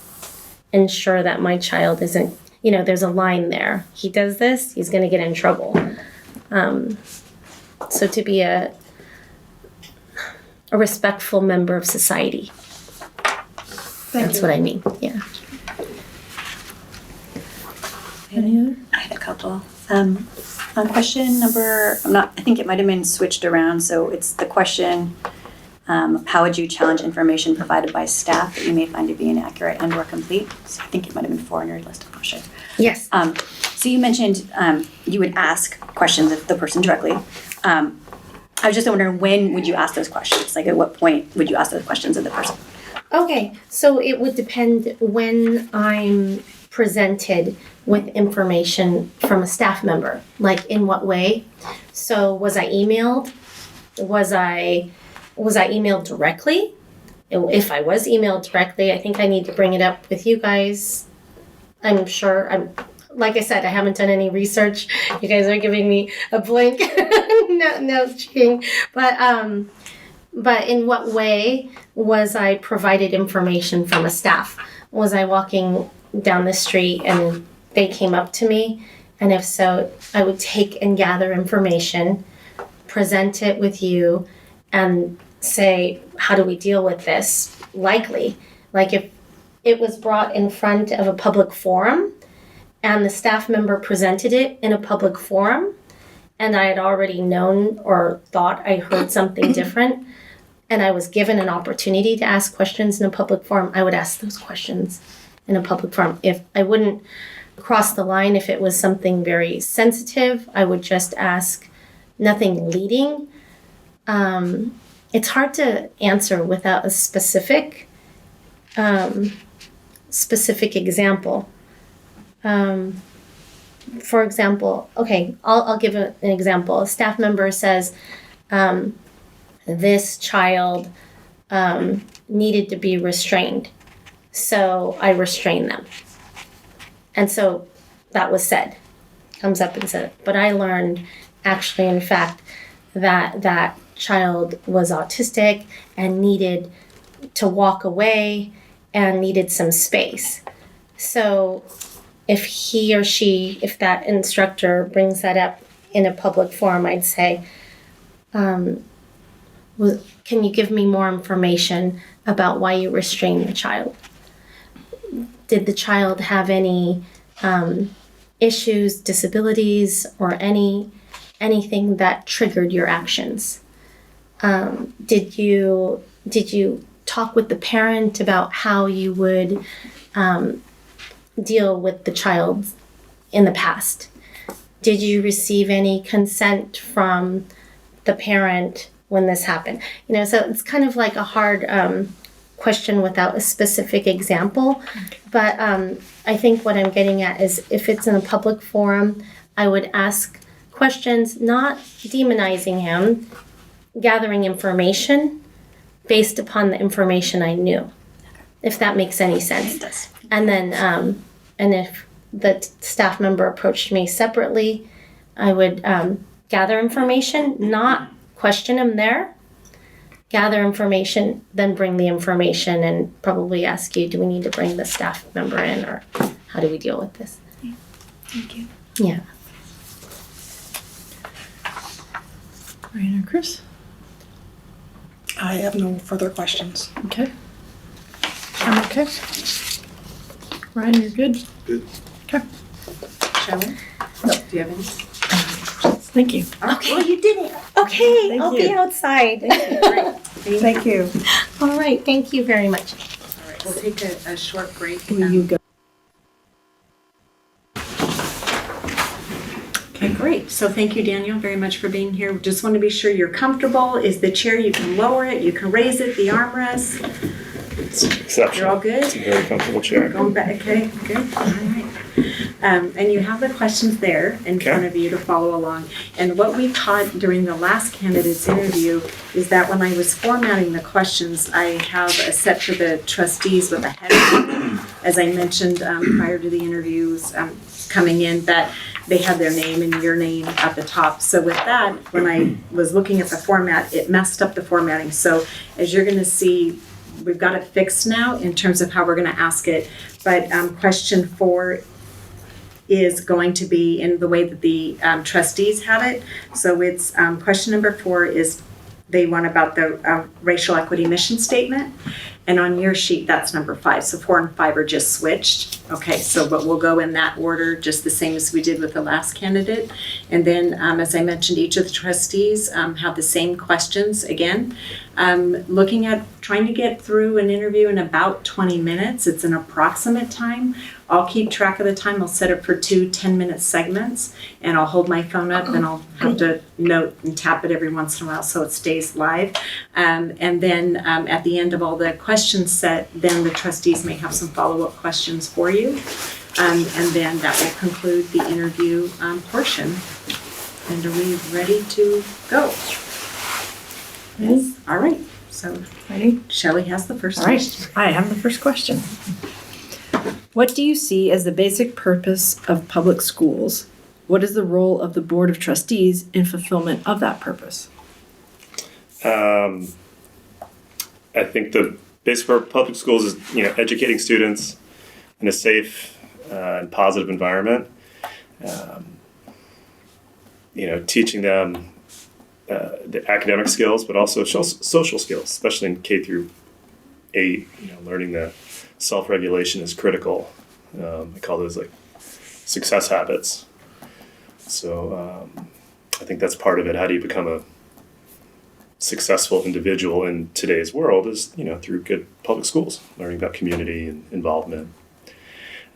ensure that my child isn't, there's a line there. He does this, he's going to get in trouble. So to be a respectful member of society. That's what I mean. Yeah. Any other? I had a couple. On question number, I think it might have been switched around. So it's the question, how would you challenge information provided by staff that you may find to be inaccurate and or complete? So I think it might have been 4 on your list, I'm not sure. Yes. So you mentioned you would ask questions of the person directly. I was just wondering, when would you ask those questions? Like at what point would you ask those questions of the person? Okay, so it would depend when I'm presented with information from a staff member. Like in what way? So was I emailed? Was I emailed directly? If I was emailed directly, I think I need to bring it up with you guys. I'm sure like I said, I haven't done any research. You guys are giving me a blank. no cheating. But in what way was I provided information from a staff? Was I walking down the street and they came up to me? And if so, I would take and gather information, present it with you, and say, how do we deal with this? Likely. Like if it was brought in front of a public forum and the staff member presented it in a public forum and I had already known or thought I heard something different and I was given an opportunity to ask questions in a public forum, I would ask those questions in a public forum. If I wouldn't cross the line, if it was something very sensitive, I would just ask, nothing leading. It's hard to answer without a specific example. For example, okay, I'll give an example. A staff member says, this child needed to be restrained, so I restrained them. And so that was said, comes up and said it. But I learned actually, in fact, that child was autistic and needed to walk away and needed some space. So if that instructor brings that up in a public forum, I'd say, can you give me more information about why you restrained the child? Did the child have any issues, disabilities, or anything that triggered your actions? Did you talk with the parent about how you would deal with the child in the past? Did you receive any consent from the parent when this happened? So it's kind of like a hard question without a specific example. But I think what I'm getting at is if it's in a public forum, I would ask questions, not demonizing him, gathering information based upon the information I knew, if that makes any sense. It does. And then, and if the staff member approached me separately, I would gather information, not question him there, gather information, then bring the information and probably ask you, do we need to bring the staff member in, or how do we deal with this? Thank you. Yeah. Ryan or Chris? I have no further questions. Okay. I'm okay. Ryan, you're good? Good. Okay. Sharon? No. Do you have any? Thank you. Okay. Well, you did it. Okay. Thank I'll you. be outside. Great. Thank you. All right. Thank you very much. All right, we'll take a short break. Will you go? Okay, great. So thank you, Daniel, very much for being here. Just want to be sure you're comfortable. Is the chair, you can lower it, you can raise it, the armrest. It's exceptional. You're all good? It's a very comfortable chair. Going back, okay, good, all right. And you have the questions there in front of you to follow along. And what we taught during the last candidate's interview is that when I was formatting the questions, I have a set for the trustees with a header. As I mentioned prior to the interviews coming in, that they have their name and your name at the top. So with that, when I was looking at the format, it messed up the formatting. So as you're going to see, we've got it fixed now in terms of how we're going to ask it. But question 4 is going to be in the way that the trustees have it. So it's question number 4 is they want about the racial equity mission statement. And on your sheet, that's number 5. So 4 and 5 are just switched. Okay, so but we'll go in that order, just the same as we did with the last candidate. And then, as I mentioned, each of the trustees have the same questions again. Looking at trying to get through an interview in about 20 minutes. It's an approximate time. I'll keep track of the time. I'll set it for 2 10-minute segments, and I'll hold my phone up, and I'll have to note and tap it every once in a while so it stays live. And then at the end of all the questions set, then the trustees may have some follow-up questions for you. And then that will conclude the interview portion. And are we ready to go? Yes. All right. So Ready? Shelley has the first All right, question. I have the first question. What do you see as the basic purpose of public schools? What is the role of the Board of Trustees in fulfillment of that purpose? I think the basic purpose of public schools is, educating students in a safe and positive environment. Teaching them the academic skills, but also social skills, especially in K through 8. Learning the self-regulation is critical. I call those like success habits. So I think that's part of it. How do you become a successful individual in today's world is, through good public schools, learning about community and involvement.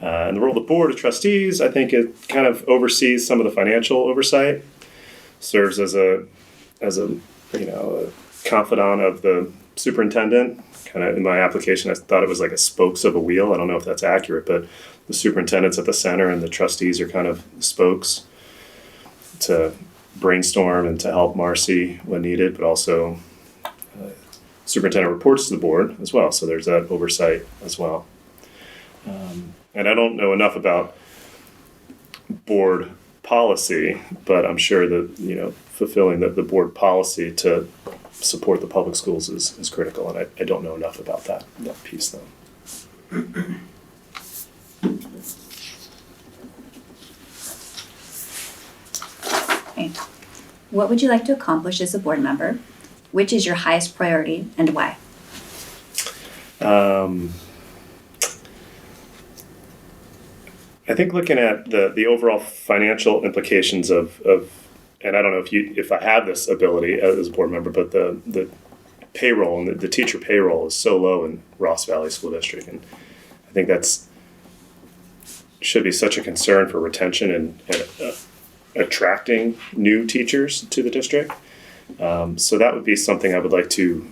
And the role of the Board of Trustees, I think it kind of oversees some of the financial oversight, serves as a confidant of the superintendent. Kind of in my application, I thought it was like a spokes of a wheel. I don't know if that's accurate, but the superintendent's at the center and the trustees are kind of spokes to brainstorm and to help Marcy when needed, but also superintendent reports to the board as well. So there's that oversight as well. And I don't know enough about board policy, but I'm sure that, fulfilling the board policy to support the public schools is critical. And I don't know enough about that piece though. Okay. What would you like to accomplish as a board member? Which is your highest priority and why? I think looking at the overall financial implications of and I don't know if I have this ability as a board member, but the payroll and the teacher payroll is so low in Ross Valley School District, and I think that's should be such a concern for retention and attracting new teachers to the district. So that would be something I would like to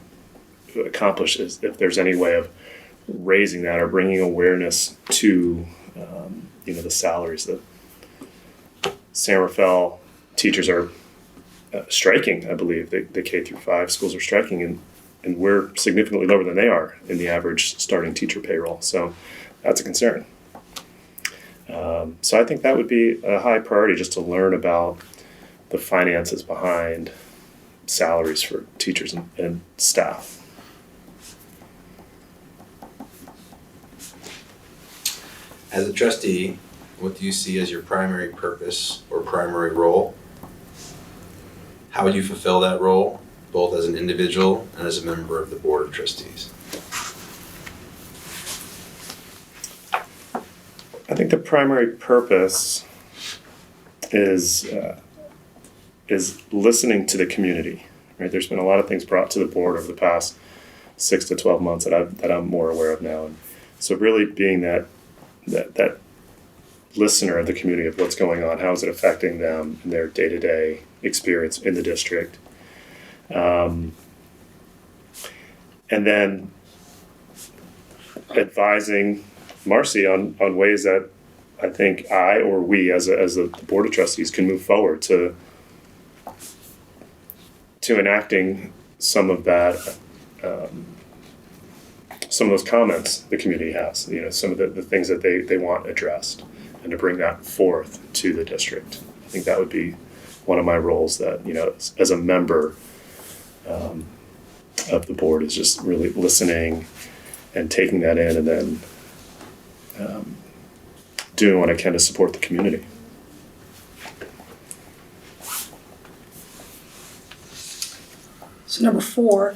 accomplish, is if there's any way of raising that or bringing awareness to the salaries that San Rafael teachers are striking. I believe the K through 5 schools are striking, and we're significantly lower than they are in the average starting teacher payroll. So that's a concern. So I think that would be a high priority, just to learn about the finances behind salaries for teachers and staff. As a trustee, what do you see as your primary purpose or primary role? How would you fulfill that role, both as an individual and as a member of the Board of Trustees? I think the primary purpose is listening to the community. Right? There's been a lot of things brought to the board over the past 6 to 12 months that I'm more aware of now, and so really being that listener of the community of what's going on, how is it affecting them in their day-to-day experience in the district. And then advising Marcy on ways that I think I or we as the Board of Trustees can move forward to enacting some of that, some of those comments the community has, some of the things that they want addressed, and to bring that forth to the district. I think that would be one of my roles that, as a member of the board, is just really listening and taking that in, and then doing what I can to support the community. So number 4,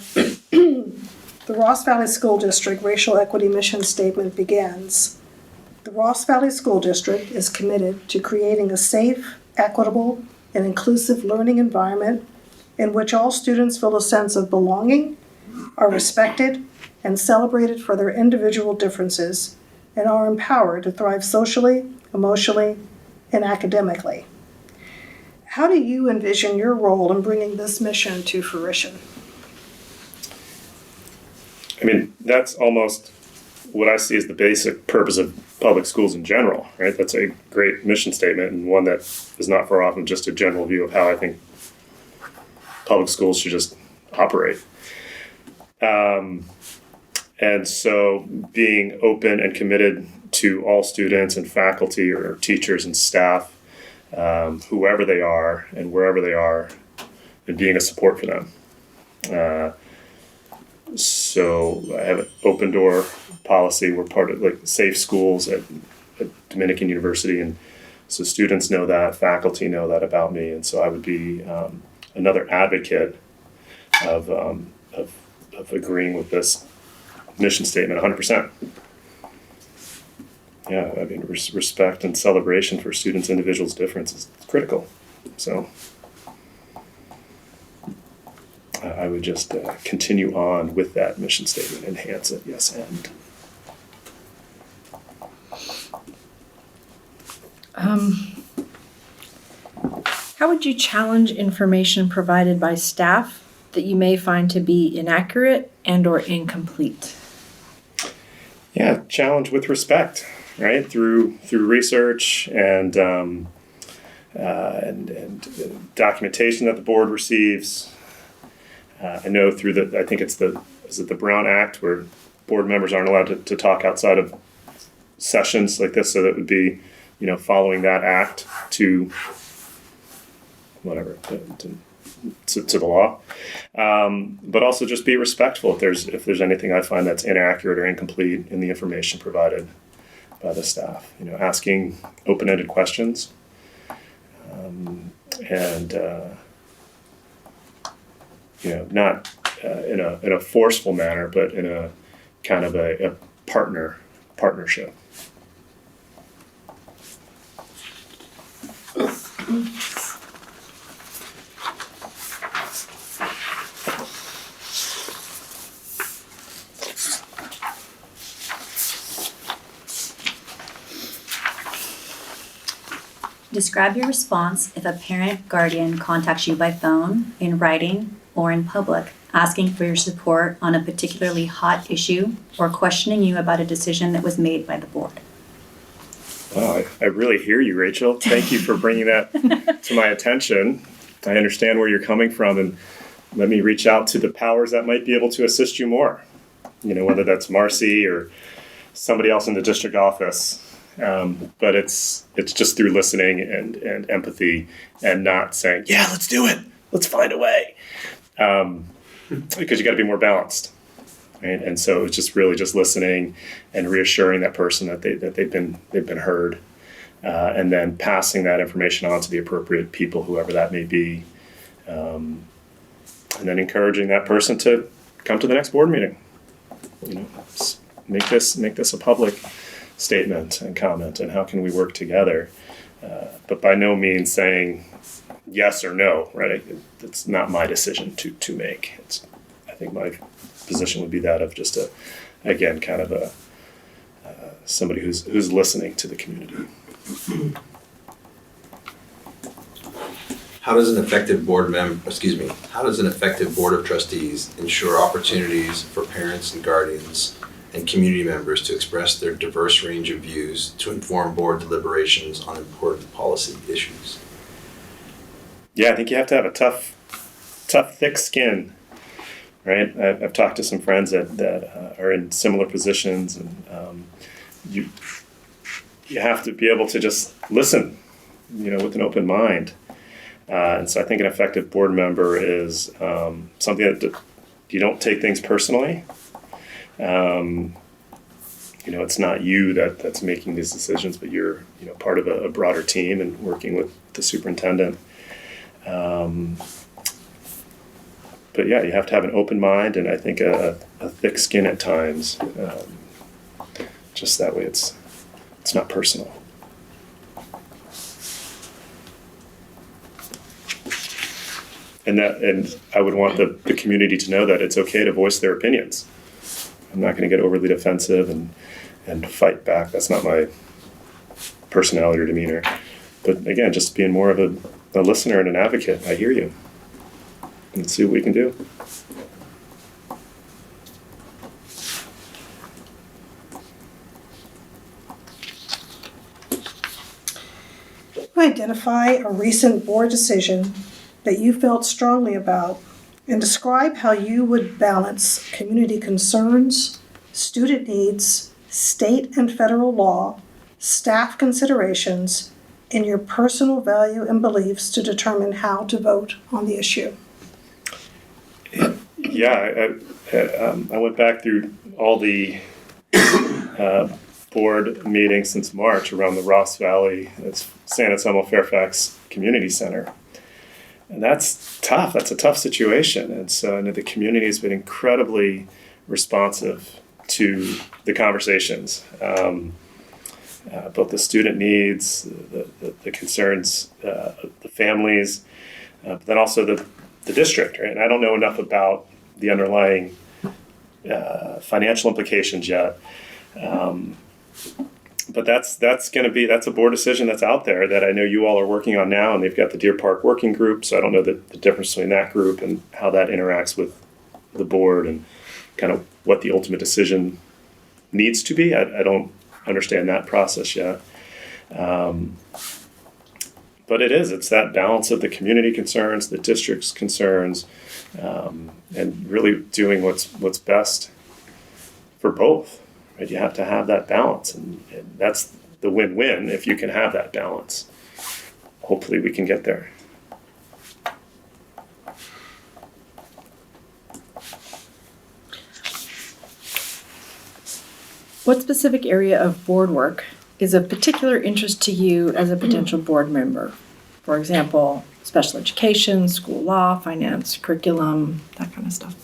the Ross Valley School District Racial Equity Mission Statement begins. The Ross Valley School District is committed to creating a safe, equitable, and inclusive learning environment in which all students feel a sense of belonging, are respected, and celebrated for their individual differences, and are empowered to thrive socially, emotionally, and academically. How do you envision your role in bringing this mission to fruition? I mean, that's almost what I see as the basic purpose of public schools in general, right? That's a great mission statement, and one that is not far off from just a general view of how I think public schools should just operate. And so being open and committed to all students and faculty or teachers and staff, whoever they are and wherever they are, and being a support for them. So I have an open door policy. We're part of safe schools at Dominican University, and so students know that, faculty know that about me, and so I would be another advocate of agreeing with this mission statement 100%. Yeah, I mean, respect and celebration for students' individuals' difference is critical. So I would just continue on with that mission statement, enhance it, yes, and. How would you challenge information provided by staff that you may find to be inaccurate and or incomplete? Yeah, challenge with respect, right? Through research and documentation that the board receives. I know through I think it's the Brown Act, where board members aren't allowed to talk outside of sessions like this, so that would be, following that act to whatever, to the law. But also just be respectful if there's anything I find that's inaccurate or incomplete in the information provided by the staff. Asking open-ended questions, and not in a forceful manner, but in a kind of a partnership. Describe your response if a parent, guardian contacts you by phone, in writing, or in public, asking for your support on a particularly hot issue or questioning you about a decision that was made by the board. Wow, I really hear you, Rachel. Thank you for bringing that to my attention. I understand where you're coming from, and let me reach out to the powers that might be able to assist you more. Whether that's Marcy or somebody else in the district office. But it's just through listening and empathy, and not saying, yeah, let's do it, let's find a way, because you got to be more balanced, right? And so it's just really just listening and reassuring that person that they've been heard, and then passing that information on to the appropriate people, whoever that may be, and then encouraging that person to come to the next board meeting. Make this a public statement and comment, and how can we work together, but by no means saying yes or no, right? It's not my decision to make. I think my position would be that of just somebody who's listening to the community. How does an effective board of trustees ensure opportunities for parents and guardians and community members to express their diverse range of views to inform board deliberations on important policy issues? Yeah, I think you have to have a tough, thick skin, right? I've talked to some friends that are in similar positions, and you have to be able to just listen, with an open mind. And so I think an effective board member is something that you don't take things personally. It's not you that's making these decisions, but you're part of a broader team and working with the superintendent. But yeah, you have to have an open mind, and I think a thick skin at times. Just that way, it's not personal. And I would want the community to know that it's okay to voice their opinions. I'm not going to get overly defensive and fight back. That's not my personality or demeanor. But again, just being more of a listener and an advocate. I hear you. Let's see what we can do. Identify a recent board decision that you felt strongly about and describe how you would balance community concerns, student needs, state and federal law, staff considerations, and your personal value and beliefs to determine how to vote on the issue. Yeah, I went back through all the board meetings since March around the Ross Valley, San Anselmo Fairfax Community Center. And that's tough. That's a tough situation. And so the community has been incredibly responsive to the conversations, both the student needs, the concerns, the families, but then also the district. Right? And I don't know enough about the underlying financial implications yet. But that's a board decision that's out there that I know you all are working on now, and they've got the Deer Park Working Group, so I don't know the difference between that group and how that interacts with the board and kind of what the ultimate decision needs to be. I don't understand that process yet. But it's that balance of the community concerns, the district's concerns, and really doing what's best for both. Right? You have to have that balance, and that's the win-win if you can have that balance. Hopefully we can get there. What specific area of board work is of particular interest to you as a potential board member? For example, special education, school law, finance, curriculum, that kind of stuff.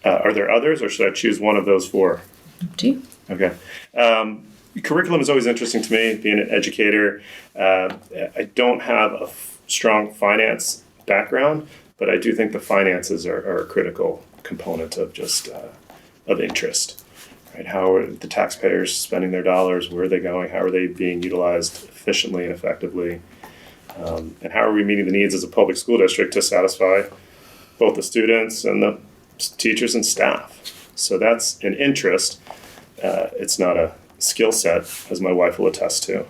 Are there others, or should I choose one of those four? Up to you. Okay. Curriculum is always interesting to me, being an educator. I don't have a strong finance background, but I do think the finances are a critical component of just of interest. Right? How are the taxpayers spending their dollars? Where are they going? How are they being utilized efficiently and effectively? And how are we meeting the needs as a public school district to satisfy both the students and the teachers and staff? So that's an interest. It's not a skill set, as my wife will attest to.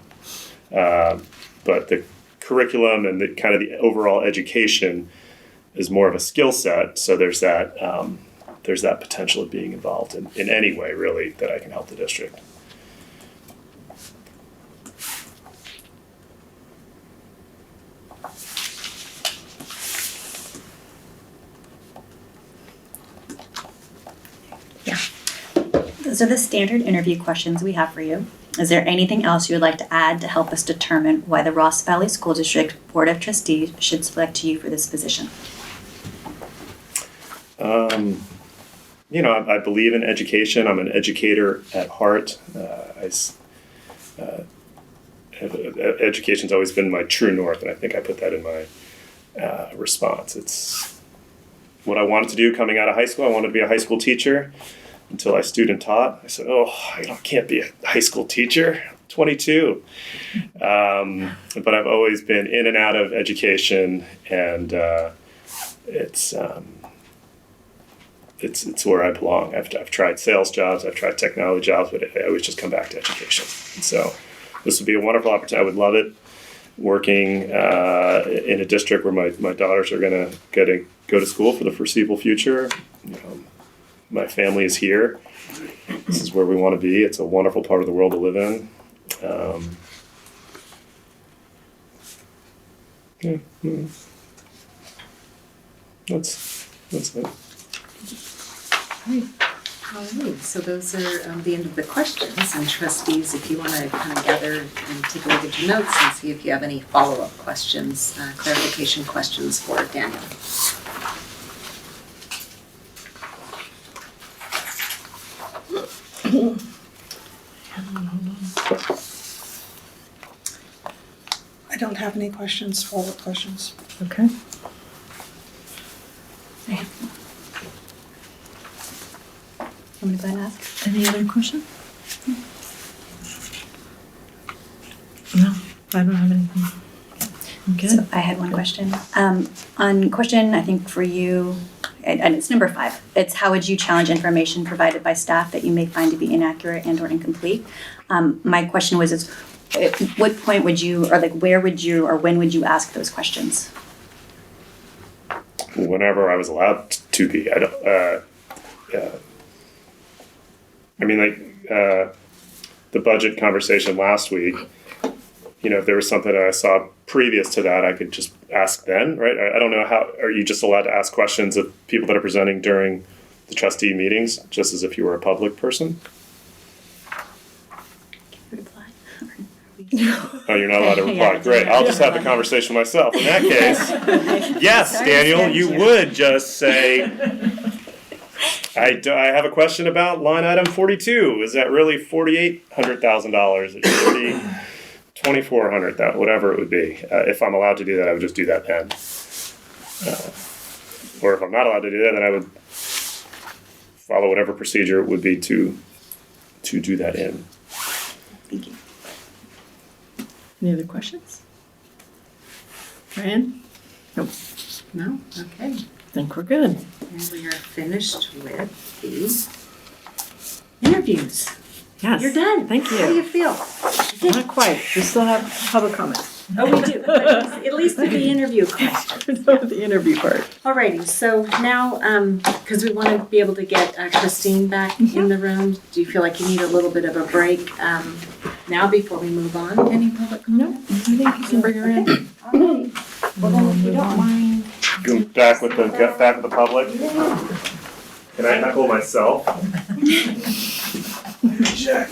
But the curriculum and the kind of the overall education is more of a skill set. So there's that potential of being involved in any way, really, that I can help the district. Those are the standard interview questions we have for you. Is there anything else you would like to add to help us determine why the Ross Valley School District Board of Trustees should select you for this position? I believe in education. I'm an educator at heart. Education's always been my true north, and I think I put that in my response. It's what I wanted to do coming out of high school. I wanted to be a high school teacher. Until I student taught, I said, I can't be a high school teacher. 22. But I've always been in and out of education, and it's where I belong. I've tried sales jobs, I've tried technology jobs, but I always just come back to education. And so this would be a wonderful opportunity. I would love it, working in a district where my daughters are going to go to school for the foreseeable future. My family is here. This is where we want to be. It's a wonderful part of the world to live in. That's it. All right, so those are the end of the questions. And trustees, if you want to kind of gather and take a look at your notes and see if you have any follow-up questions, clarification questions for Daniel. I don't have any questions, follow-up questions. Okay. Want me to go ahead and ask? Any other question? No, I don't have anything. Okay. So I had one question. On question, I think for you, and it's number 5. It's how would you challenge information provided by staff that you may find to be inaccurate and or incomplete? My question was, at what point would you, or like where would you, or when would you ask those questions? Whenever I was allowed to be. The budget conversation last week, if there was something that I saw previous to that, I could just ask then, right? I don't know how, are you just allowed to ask questions of people that are presenting during the trustee meetings, just as if you were a public person? Reply. Oh, you're not allowed to reply. Great. I'll just have the conversation myself. In that case, yes, Daniel, you would just say, I have a question about line item 42. Is that really $4,800,000? It should be $2,400,000, whatever it would be. If I'm allowed to do that, I would just do that then. Or if I'm not allowed to do that, then I would follow whatever procedure it would be to do that in. Thank you. Any other questions? Ryan? Nope. No? Okay. I think we're good. And we are finished with the interviews. Yes. You're done. Thank you. How do you feel? Not quite. We still have public comment. Oh, we do. At least with the interview question. The interview part. Alrighty, so now, because we want to be able to get Christine back in the room, do you feel like you need a little bit of a break now before we move on? Any public comment? No, I think you can bring her in. Alright. Well, then, if you don't mind. Go back with the public. Can I knuckle myself? Check.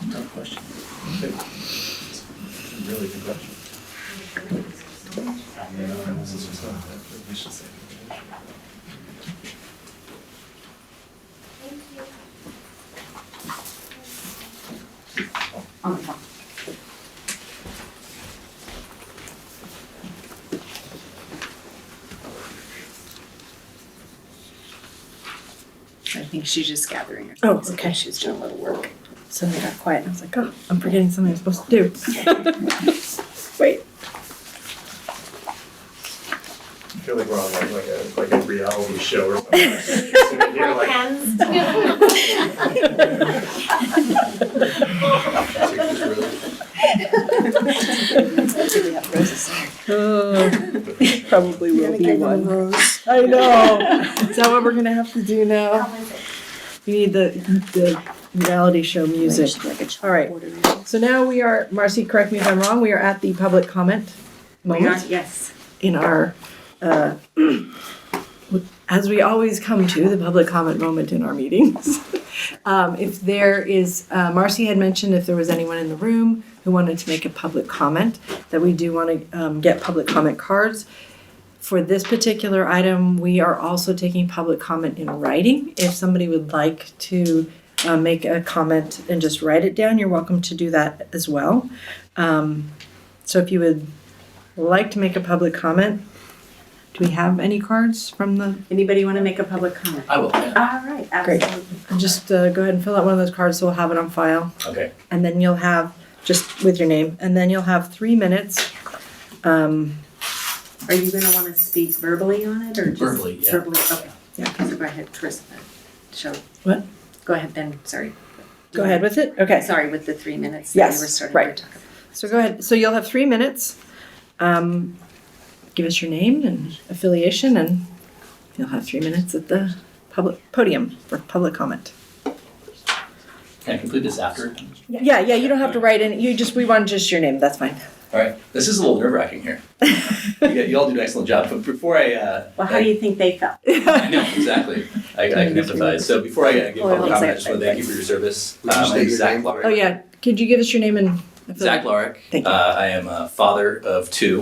No question. Really good question. On the phone. I think she's just gathering her Oh, things. I okay. think she's doing a little work. So they got quiet and I was like, oh, I'm forgetting something I'm supposed to do. Wait. I feel like we're on like a reality show or something. You're like, Probably will be one. I know. Is that what we're gonna have to do now? We need the reality show music. All right. So now we are, Marcy, correct me if I'm wrong, we are at the public comment moment Yes. in our, as we always come to, the public comment moment in our meetings. If there is, Marcy had mentioned if there was anyone in the room who wanted to make a public comment, that we do want to get public comment cards. For this particular item, we are also taking public comment in writing. If somebody would like to make a comment and just write it down, you're welcome to do that as well. So if you would like to make a public comment? Do we have any cards from the? Anybody want to make a public comment? I will, yeah. All right, Great. absolutely. Just go ahead and fill out one of those cards so we'll have it on file. Okay. And then you'll have, just with your name, and then you'll have 3 minutes. Are you going to want to speak verbally on it or just? Verbally, yeah. Verbally, okay. Yeah, so go ahead, Chris. Show. What? Go ahead then, sorry. Go ahead with it? Okay. Sorry, with the 3 minutes Yes, that you were starting right. to talk about. So go ahead. So you'll have 3 minutes. Give us your name and affiliation, and you'll have 3 minutes at the public podium for public comment. Can I complete this after? Yeah, you don't have to write in. We want just your name. That's fine. All right. This is a little nerve-wracking here. You all do an excellent job. But before Well, how do you think they felt? I know, exactly. I can empathize. So before I give Well, public looks comment, I like- just want to thank you for your service. Would you My state name is your Zach name? Larrick. Oh yeah. Could you give us your name and Zach affiliation? Larrick. Thank you. I am a father of 2,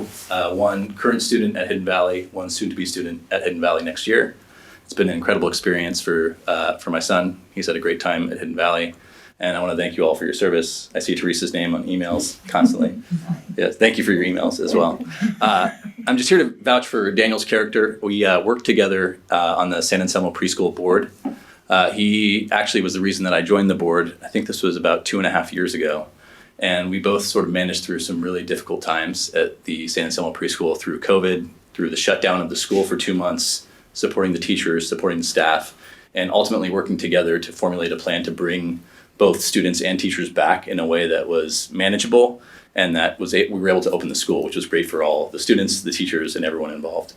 one current student at Hidden Valley, one soon-to-be student at Hidden Valley next year. It's been an incredible experience for my son. He's had a great time at Hidden Valley, and I want to thank you all for your service. I see Teresa's name on emails constantly. Yes, thank you for your emails as well. I'm just here to vouch for Daniel's character. We worked together on the San Anselmo Preschool Board. He actually was the reason that I joined the board. I think this was about 2.5 years ago. And we both sort of managed through some really difficult times at the San Anselmo Preschool through COVID, through the shutdown of the school for 2 months, supporting the teachers, supporting the staff, and ultimately working together to formulate a plan to bring both students and teachers back in a way that was manageable and that we were able to open the school, which was great for all the students, the teachers, and everyone involved.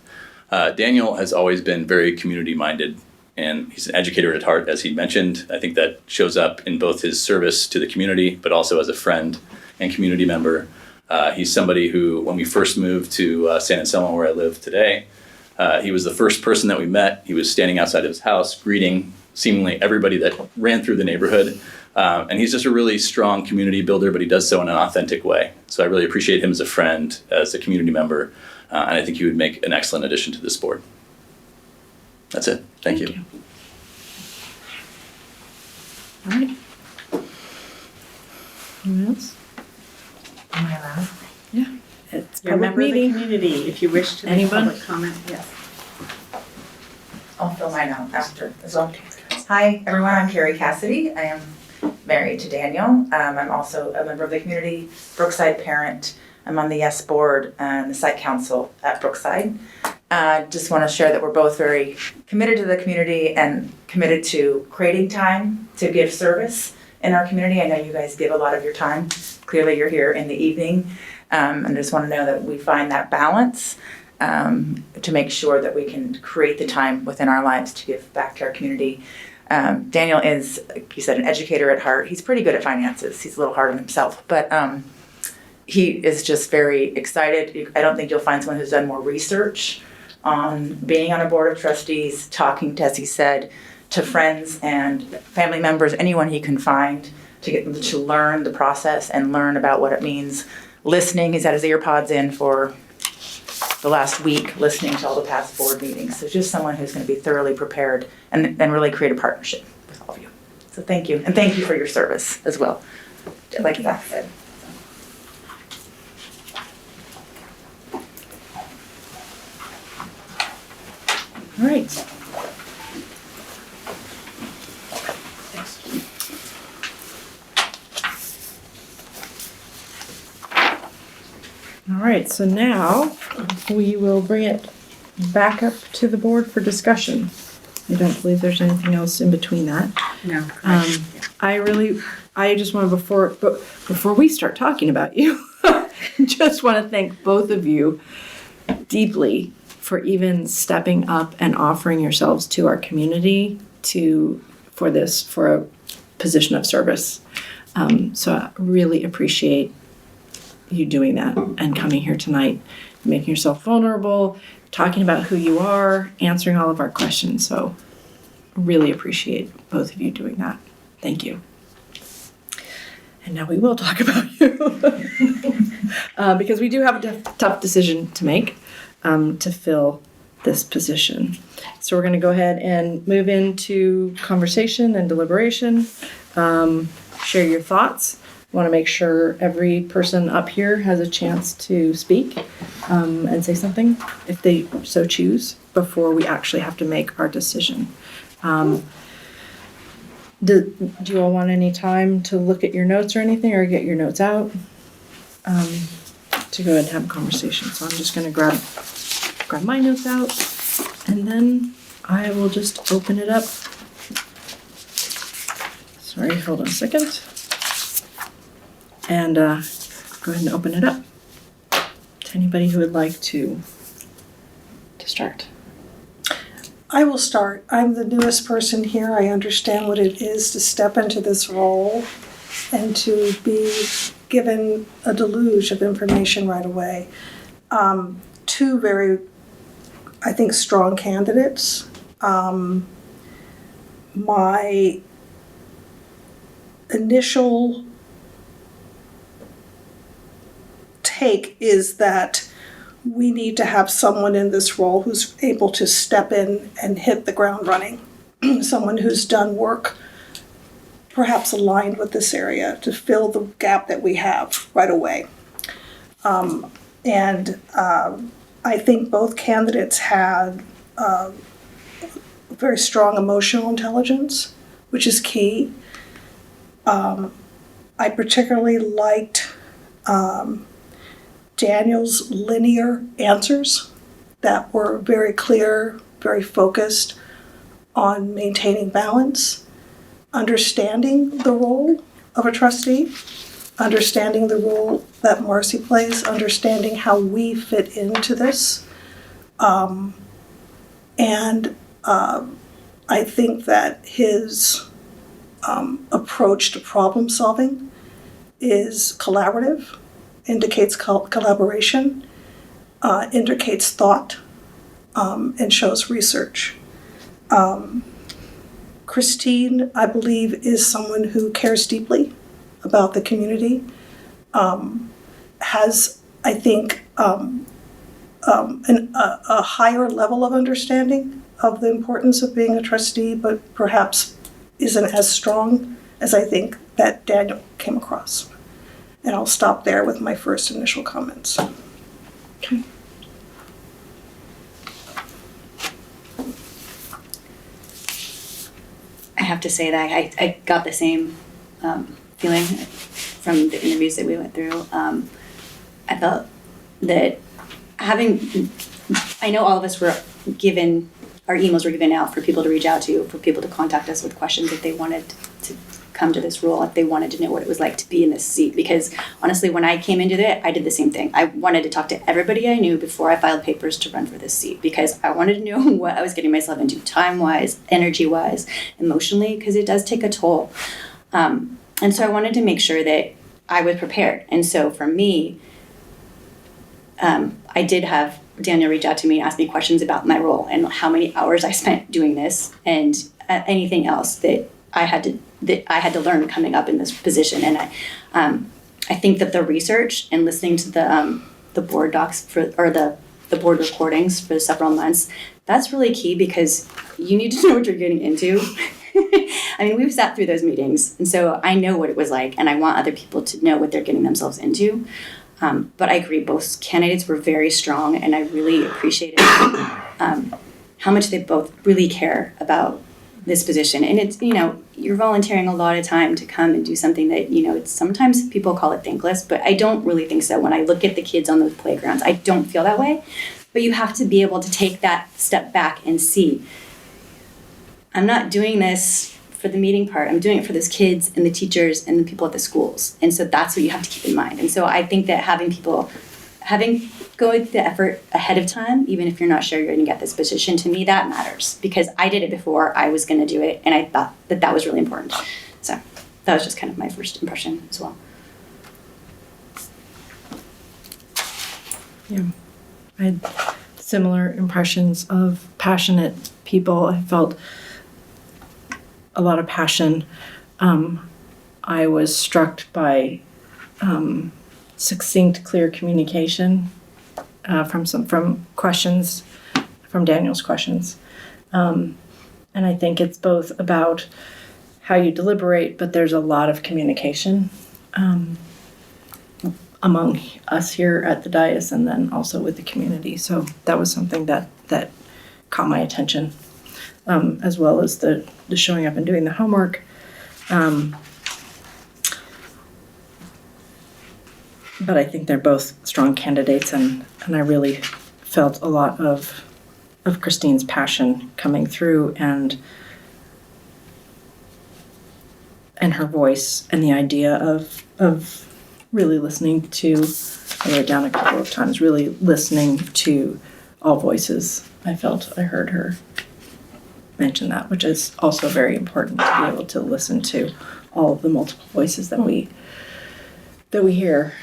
Daniel has always been very community-minded, and he's an educator at heart, as he mentioned. I think that shows up in both his service to the community, but also as a friend and community member. He's somebody who, when we first moved to San Anselmo, where I live today, he was the first person that we met. He was standing outside of his house, greeting seemingly everybody that ran through the neighborhood. And he's just a really strong community builder, but he does so in an authentic way. So I really appreciate him as a friend, as a community member, and I think he would make an excellent addition to this board. That's it. Thank you. All right. Anyone else? Am I allowed? Yeah. It's You're a public member of the meeting. community. If you wish to make Anyone? public comment, yes. I'll fill mine out after as well. Hi, everyone. I'm Carrie Cassidy. I am married to Daniel. I'm also a member of the community, Brookside parent. I'm on the YES board and the site council at Brookside. Just want to share that we're both very committed to the community and committed to creating time to give service in our community. I know you guys give a lot of your time. Clearly you're here in the evening. And I just want to know that we find that balance to make sure that we can create the time within our lives to give back to our community. Daniel is, like you said, an educator at heart. He's pretty good at finances. He's a little hard on himself, but he is just very excited. I don't think you'll find someone who's done more research on being on a board of trustees, talking to, as he said, to friends and family members, anyone he can find to get them to learn the process and learn about what it means. Listening, he's had his ear pods in for the last week, listening to all the past board meetings. So just someone who's going to be thoroughly prepared and really create a partnership with all of you. So thank you. And thank you for your service as well. Like Zach said. All right. All right, so now we will bring it back up to the board for discussion. I don't believe there's anything else in between that. No. I just want to, before we start talking about you, just want to thank both of you deeply for even stepping up and offering yourselves to our community for a position of service. So I really appreciate you doing that and coming here tonight, making yourself vulnerable, talking about who you are, answering all of our questions. So really appreciate both of you doing that. Thank you. And now we will talk about you because we do have a tough decision to make to fill this position. So we're going to go ahead and move into conversation and deliberation. Share your thoughts. want to make sure every person up here has a chance to speak and say something if they so choose before we actually have to make our decision. Do you all want any time to look at your notes or anything, or get your notes out to go ahead and have a conversation? So I'm just going to grab my notes out, and then I will just open it up. Sorry, hold on a second. And go ahead and open it up to anybody who would like to start. I will start. I'm the newest person here. I understand what it is to step into this role and to be given a deluge of information right away. Two very, I think, strong candidates. My initial take is that we need to have someone in this role who's able to step in and hit the ground running. Someone who's done work perhaps aligned with this area to fill the gap that we have right away. I think both candidates had very strong emotional intelligence, which is key. I particularly liked Daniel's linear answers that were very clear, very focused on maintaining balance, understanding the role of a trustee, understanding the role that Marcy plays, understanding how we fit into this. I think that his approach to problem solving is collaborative, indicates collaboration, indicates thought, and shows research. Christine, I believe, is someone who cares deeply about the community, has, I think, a higher level of understanding of the importance of being a trustee, but perhaps isn't as strong as I think that Daniel came across. And I'll stop there with my first initial comments. Okay. I have to say that I got the same feeling from the interviews that we went through. I felt that I know all of us were given, our emails were given out for people to reach out to, for people to contact us with questions if they wanted to come to this role, if they wanted to know what it was like to be in this seat. Because honestly, when I came into it, I did the same thing. I wanted to talk to everybody I knew before I filed papers to run for this seat, because I wanted to know what I was getting myself into, time-wise, energy-wise, emotionally, because it does take a toll. And so I wanted to make sure that I was prepared. And so for me, I did have Daniel reach out to me and ask me questions about my role and how many hours I spent doing this, and anything else that I had to learn coming up in this position. And I think that the research and listening to the board docs the board recordings for several months, that's really key, because you need to know what you're getting into. I mean, we've sat through those meetings, and so I know what it was like, and I want other people to know what they're getting themselves into. But I agree, both candidates were very strong, and I really appreciated how much they both really care about this position. And it's, you're volunteering a lot of time to come and do something that, it's sometimes people call it thankless, but I don't really think so. When I look at the kids on those playgrounds, I don't feel that way. But you have to be able to take that step back and see, I'm not doing this for the meeting part. I'm doing it for those kids and the teachers and the people at the schools. And so that's what you have to keep in mind. And so I think that going through the effort ahead of time, even if you're not sure you're going to get this position, to me that matters, because I did it before I was going to do it, and I thought that was really important. So that was just kind of my first impression as well. Yeah, I had similar impressions of passionate people. I felt a lot of passion. I was struck by succinct, clear communication from questions, from Daniel's questions. And I think it's both about how you deliberate, but there's a lot of communication among us here at the dais and then also with the community. So that was something that caught my attention, as well as the showing up and doing the homework. But I think they're both strong candidates, and I really felt a lot of Christine's passion coming through, and her voice, and the idea of really listening to, I wrote it down a couple of times, really listening to all voices. I felt I heard her mention that, which is also very important, to be able to listen to all of the multiple voices that we hear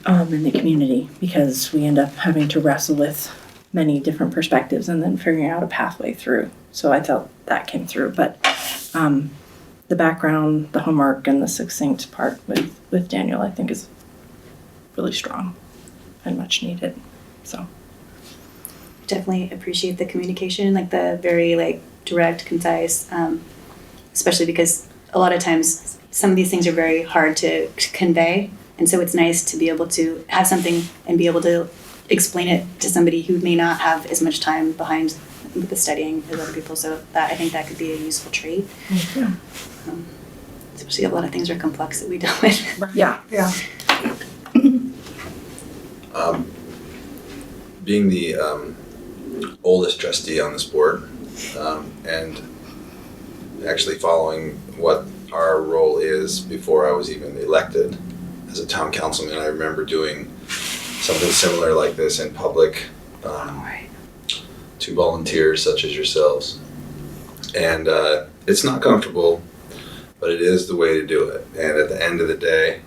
in the community, because we end up having to wrestle with many different perspectives and then figuring out a pathway through. So I felt that came through. But the background, the homework, and the succinct part with Daniel, I think, is really strong and much needed. So Definitely appreciate the communication, like the very direct, concise, especially because a lot of times some of these things are very hard to convey. And so it's nice to be able to have something and be able to explain it to somebody who may not have as much time behind the studying as other people. So that, I think that could be a useful trait. yeah. Especially a lot of things are complex that we deal with. Yeah. Being the oldest trustee on this board, and actually following what our role is before I was even elected as a town councilman, I remember doing something similar like this in public to volunteers such as yourselves. And it's not comfortable, but it is the way to do it. And at the end of the day,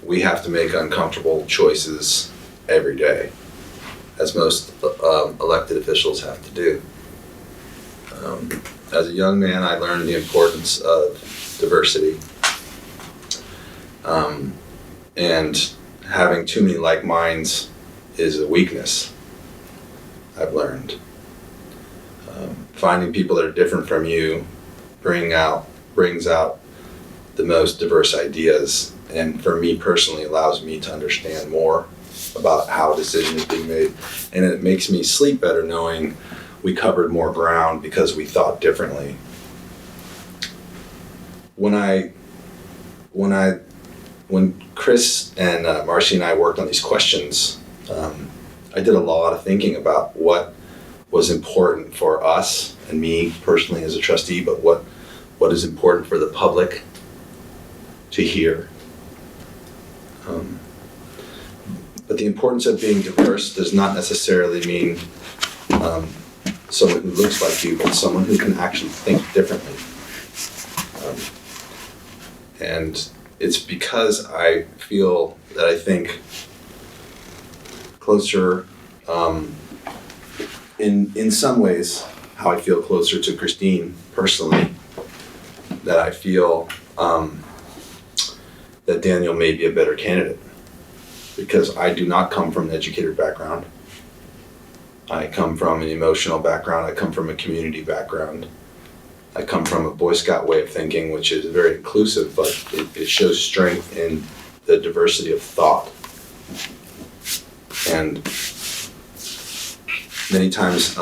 we have to make uncomfortable choices every day, as most elected officials have to do. As a young man, I learned the importance of diversity. And having too many like minds is a weakness, I've learned. Finding people that are different from you brings out the most diverse ideas, and for me personally allows me to understand more about how a decision is being made, and it makes me sleep better knowing we covered more ground because we thought differently. When Chris and Marcy and I worked on these questions, I did a lot of thinking about what was important for us and me personally as a trustee, but what is important for the public to hear. But the importance of being diverse does not necessarily mean someone who looks like you, but someone who can actually think differently. And it's because I feel that I think closer, in some ways, how I feel closer to Christine personally, that I feel that Daniel may be a better candidate. Because I do not come from an educated background. I come from an emotional background. I come from a community background. I come from a Boy Scout way of thinking, which is very inclusive, but it shows strength in the diversity of thought. And many times,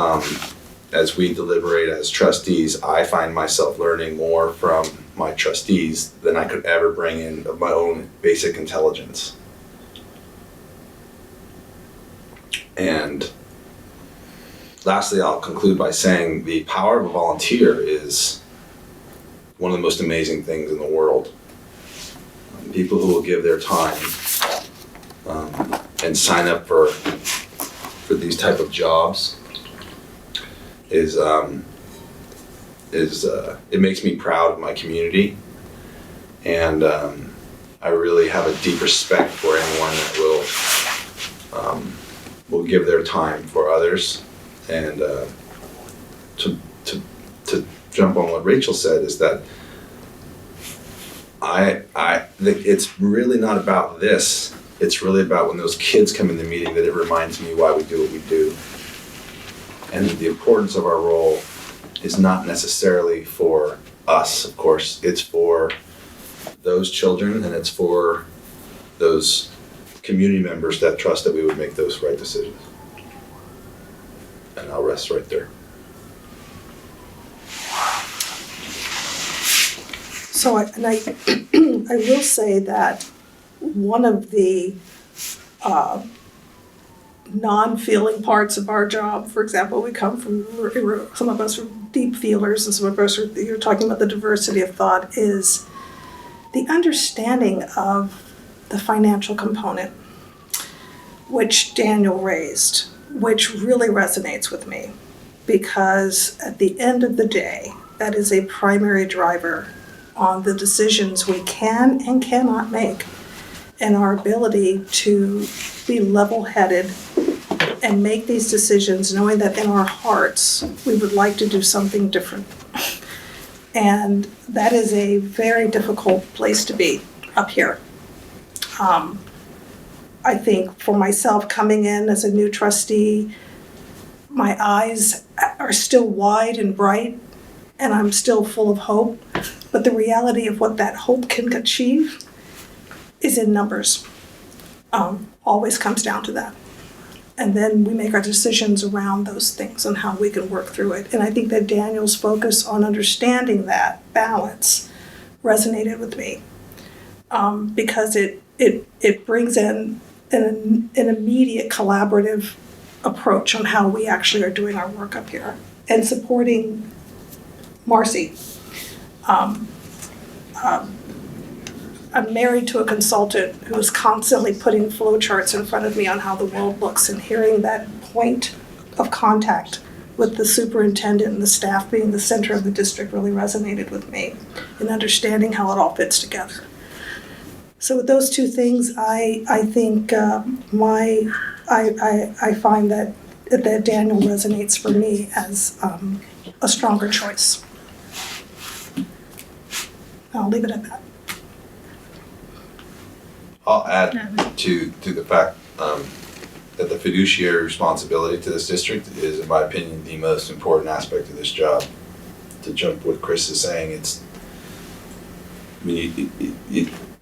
as we deliberate as trustees, I find myself learning more from my trustees than I could ever bring in of my own basic intelligence. And lastly, I'll conclude by saying the power of a volunteer is one of the most amazing things in the world. People who will give their time and sign up for these type of jobs it makes me proud of my community, and I really have a deep respect for anyone that will give their time for others. And to jump on what Rachel said is that I think it's really not about this. It's really about when those kids come in the meeting that it reminds me why we do what we do. And the importance of our role is not necessarily for us, of course. It's for those children, and it's for those community members that trust that we would make those right decisions. And I'll rest right there. So I will say that one of the non-feeling parts of our job, for example, we come from, some of us are deep feelers and some of us are, you're talking about the diversity of thought, is the understanding of the financial component, which Daniel raised, which really resonates with me, because at the end of the day, that is a primary driver on the decisions we can and cannot make, and our ability to be level-headed and make these decisions knowing that in our hearts we would like to do something different. And that is a very difficult place to be up here. I think for myself, coming in as a new trustee, my eyes are still wide and bright, and I'm still full of hope. But the reality of what that hope can achieve is in numbers. Always comes down to that. And then we make our decisions around those things and how we can work through it. And I think that Daniel's focus on understanding that balance resonated with me, because it brings in an immediate collaborative approach on how we actually are doing our work up here and supporting Marcy. I'm married to a consultant who's constantly putting flowcharts in front of me on how the world looks, and hearing that point of contact with the superintendent and the staff being the center of the district really resonated with me, and understanding how it all fits together. So with those two things, I think I find that Daniel resonates for me as a stronger choice. I'll leave it at that. I'll add to the fact that the fiduciary responsibility to this district is, in my opinion, the most important aspect of this job. To jump what Chris is saying,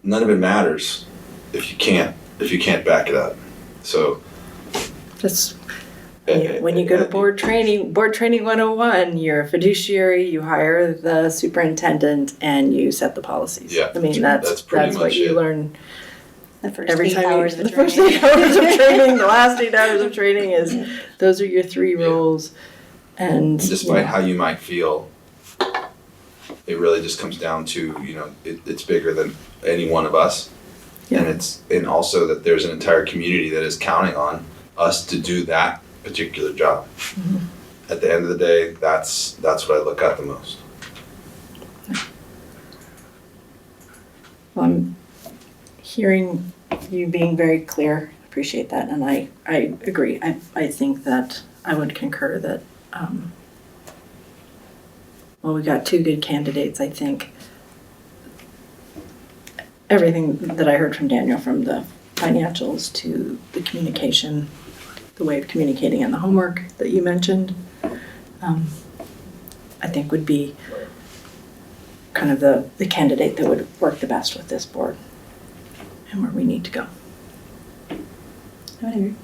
none of it matters if you can't back it up. So Just when you go to board training 101, you're a fiduciary, you hire the superintendent, and you set the policies. Yeah, I mean, that's pretty what much you it. learn The first every 8 time. hours of The first training. 8 hours of training, the last 8 hours of training those are your 3 roles. And despite how you might feel, it really just comes down to, it's bigger than any one of us. Yeah. And also that there's an entire community that is counting on us to do that particular job. Mm-hmm. At the end of the day, that's what I look at the most. Well, I'm hearing you being very clear. Appreciate that, and I agree. I think that I would concur that. We got 2 good candidates. I think everything that I heard from Daniel, from the financials to the communication, the way of communicating and the homework that you mentioned, I think would be kind of the candidate that would work the best with this board and where we need to go. I would agree.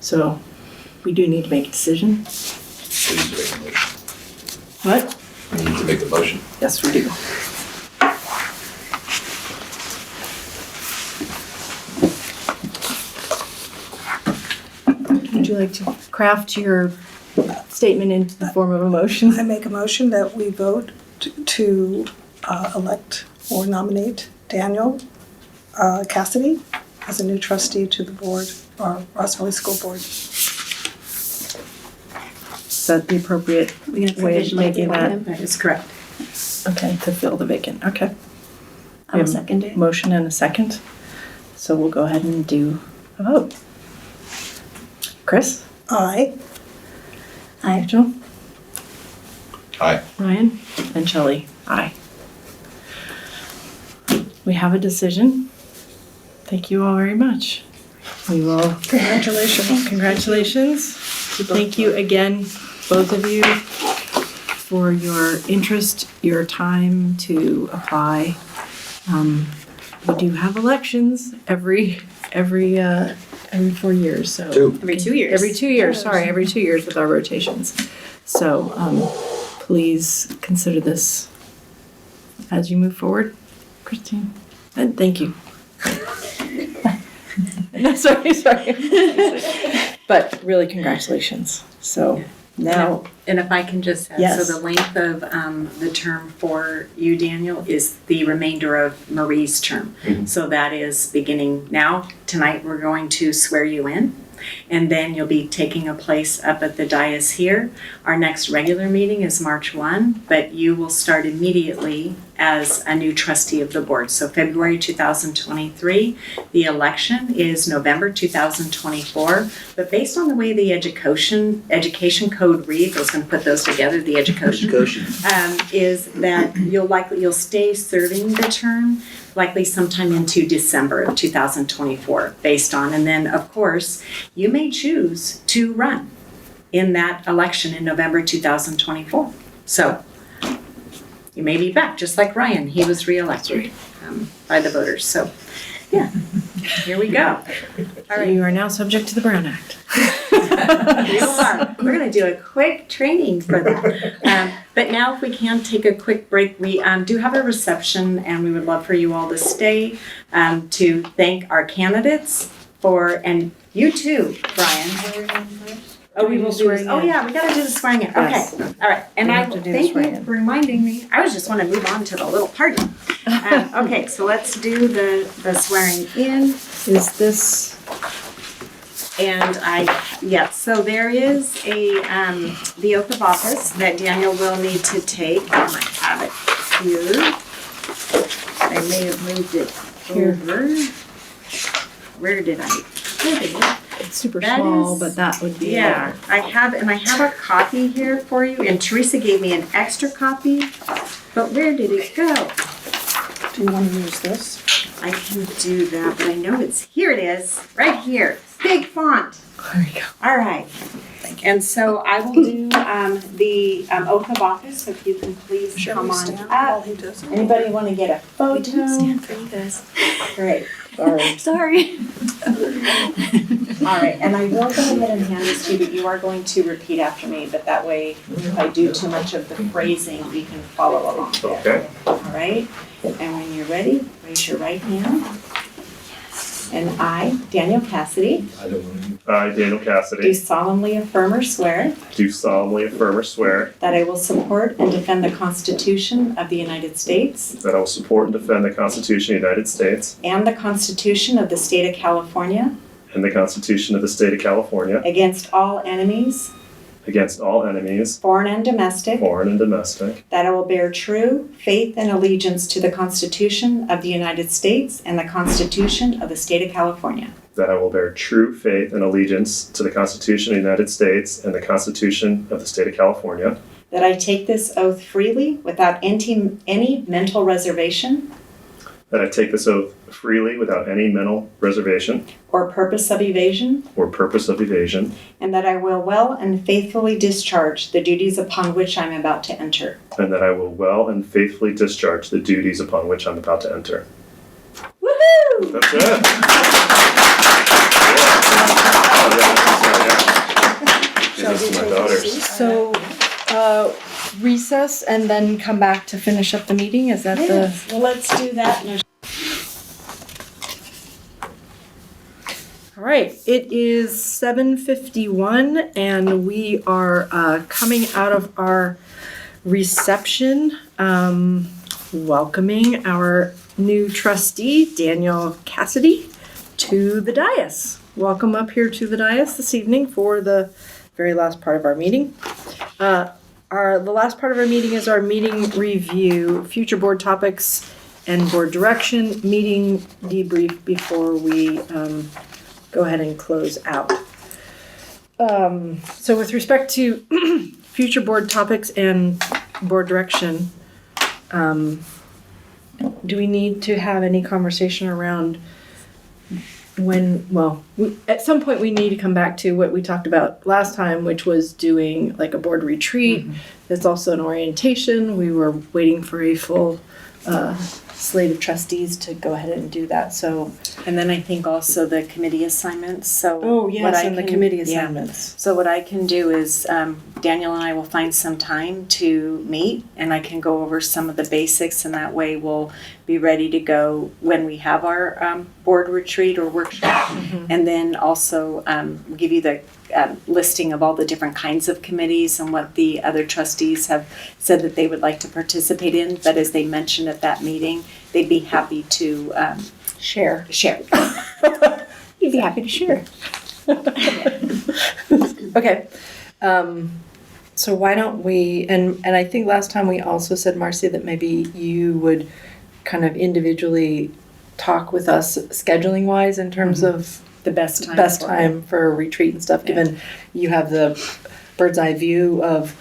So we do need to make a decision. We need to make a motion. What? We need to make the motion. Yes, we do. Would you like to craft your statement in the form of a motion? I make a motion that we vote to elect or nominate Daniel Cassidy as a new trustee to the board, or Ross Valley School Board. Is that the appropriate We gonna way of provisionally making appoint that? him? That is correct. Okay, to fill the vacant, okay. I will second it. Motion and a second. So we'll go ahead and do a vote. Chris? Aye. Aye. Rachel? Aye. Ryan? And Shelley? Aye. We have a decision. Thank you all very much. We will. Congratulations. Congratulations. Thank you again, both of you, for your interest, your time to apply. We do have elections every 4 years, so. Every 2 years. Every 2 years, sorry, every 2 years with our rotations. So, please consider this as you move forward, Christine. And thank you. No, sorry. But really, congratulations. So now, And if I can just add, Yes. so the length of the term for you, Daniel, is the remainder of Marie's term. So that is beginning now. Tonight, we're going to swear you in. And then you'll be taking a place up at the dais here. Our next regular meeting is March 1, but you will start immediately as a new trustee of the board. So February 2023, the election is November 2024. But based on the way the education code reads, I was going to put those together, the education. Is that you'll stay serving the term likely sometime into December of 2024 based on, and then of course you may choose to run in that election in November 2024. So you may be back, just like Ryan, he was reelected by the voters. So yeah, here we go. all right, you are now subject to the Brown Act. You are. We're going to do a quick training for that. But now if we can take a quick break, we do have a reception and we would love for you all to stay to thank our candidates and you too, Brian. Oh, we will do this. Oh yeah, we got to do the swearing in. Okay, Yes. all right. And We I have to do the thank swearing you in. for reminding me. I was just want to move on to the little party. Okay, so let's do the swearing in. Is this, And so there is the oath of office that Daniel will need to take. I might have it here. I may have moved it over. Where did I put it? it's super That small, is- but that would be. Yeah, I have a copy here for you, and Teresa gave me an extra copy, but where did it go? Do you want to use this? I can do that, but I know here it is, right here, big font. There you go. All right. And so I will do the oath of office, if you can please come on up. he does it? Anybody want to get a photo? Stand for you guys. Great. Sorry. All right, and I will go ahead and hand this to you, but you are going to repeat after me, but that way, if I do too much of the phrasing, you can follow along. Okay. All right, and when you're ready, raise your right hand. And I, Daniel Cassidy, I, Daniel do Cassidy, solemnly affirm or swear do solemnly affirm or swear that I will support and defend the Constitution of the United States that I will support and defend the Constitution of the United States and the Constitution of the State of California and the Constitution of the State of California against all enemies, against all enemies, foreign and domestic, foreign and domestic, that I will bear true faith and allegiance to the Constitution of the United States and the Constitution of the State of California, that I will bear true faith and allegiance to the Constitution of the United States and the Constitution of the State of California, that I take this oath freely without any mental reservation that I take this oath freely without any mental reservation or purpose of evasion, or purpose of evasion, and that I will well and faithfully discharge the duties upon which I'm about to enter. and that I will well and faithfully discharge the duties upon which I'm about to enter. Woohoo! That's it. This is my daughter's. So, recess and then come back to finish up the meeting, is that the? Well, let's do that. All right, it is 7:51 and we are coming out of our reception, welcoming our new trustee, Daniel Cassidy, to the dais. Welcome up here to the dais this evening for the very last part of our meeting. The last part of our meeting is our meeting review, future board topics and board direction, meeting debrief before we go ahead and close out. So with respect to future board topics and board direction, do we need to have any conversation around at some point we need to come back to what we talked about last time, which was doing like a board retreat. There's also an orientation. We were waiting for a full slate of trustees to go ahead and do that. So, And then I think also the committee assignments, so. the committee yeah. assignments. So what I can do is, Daniel and I will find some time to meet, and I can go over some of the basics, and that way we'll be ready to go when we have our board retreat or workshop. And then also give you the listing of all the different kinds of committees and what the other trustees have said that they would like to participate in. But as they mentioned at that meeting, they'd be happy to Share. You'd be happy to share. Okay. So why don't we, and I think last time we also said, Marcy, that maybe you would kind of individually talk with us scheduling wise in terms of the best time. For a retreat and stuff, given you have the bird's eye view of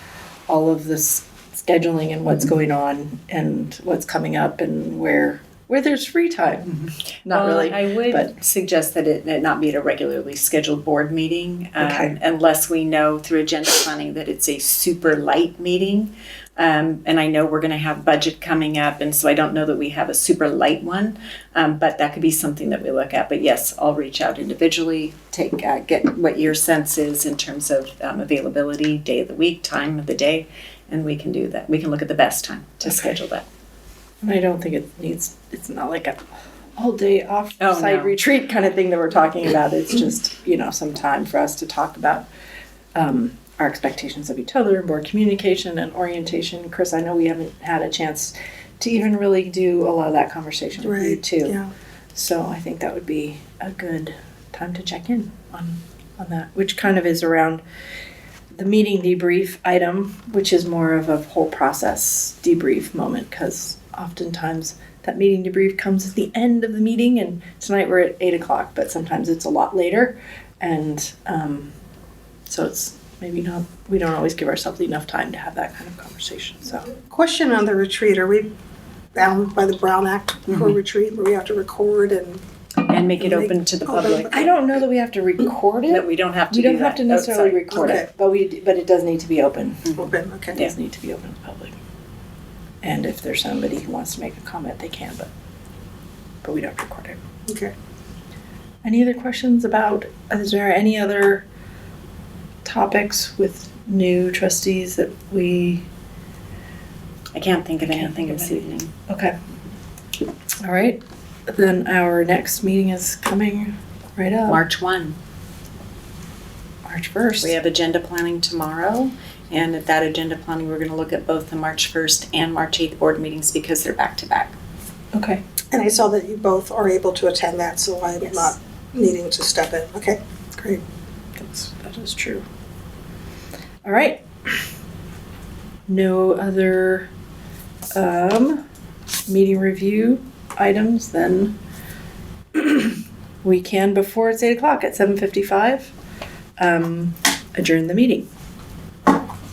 all of this scheduling and what's going on and what's coming up and where there's free time. Not Well, really. I would but- suggest that it not be at a regularly scheduled board meeting, Okay. unless we know through agenda planning that it's a super light meeting. And I know we're going to have budget coming up, and so I don't know that we have a super light one, but that could be something that we look at. But yes, I'll reach out individually, get what your sense is in terms of availability, day of the week, time of the day, and we can do that. We can look at the best time to schedule that. And I don't think it's not like a all day Oh, off-site no. retreat kind of thing that we're talking about. It's just, some time for us to talk about our expectations of each other, board communication and orientation. Chris, I know we haven't had a chance to even really do a lot of that conversation with you too. Yeah. So I think that would be a good time to check in on that, which kind of is around the meeting debrief item, which is more of a whole process debrief moment, because oftentimes that meeting debrief comes at the end of the meeting, and tonight we're at 8:00, but sometimes it's a lot later, and so it's maybe not, we don't always give ourselves enough time to have that kind of conversation. So Question on the retreat, are we bound by the Brown Act for a retreat where we have to record and? And make it open to the public. I don't know that we have to record it. That we don't have to We do don't have that to necessarily outside. record Okay. it, but it does need to be open. Open, okay. It does need to be open to the public. And if there's somebody who wants to make a comment, they can, but we don't record it. Okay. Any other questions about, is there any other topics with new trustees that we, I can't think of I can't anything think of this anything. evening. okay. All right, then our next meeting is coming right up. March 1. March 1st. We have agenda planning tomorrow, and at that agenda planning, we're going to look at both the March 1st and March 8th board meetings because they're back to back. Okay. And I saw that you both are able to attend that, so I'm Yes. not needing to step in. Okay, great. That is true. All right. No other meeting review items, then we can, before it's 8:00 at 7:55, adjourn the meeting.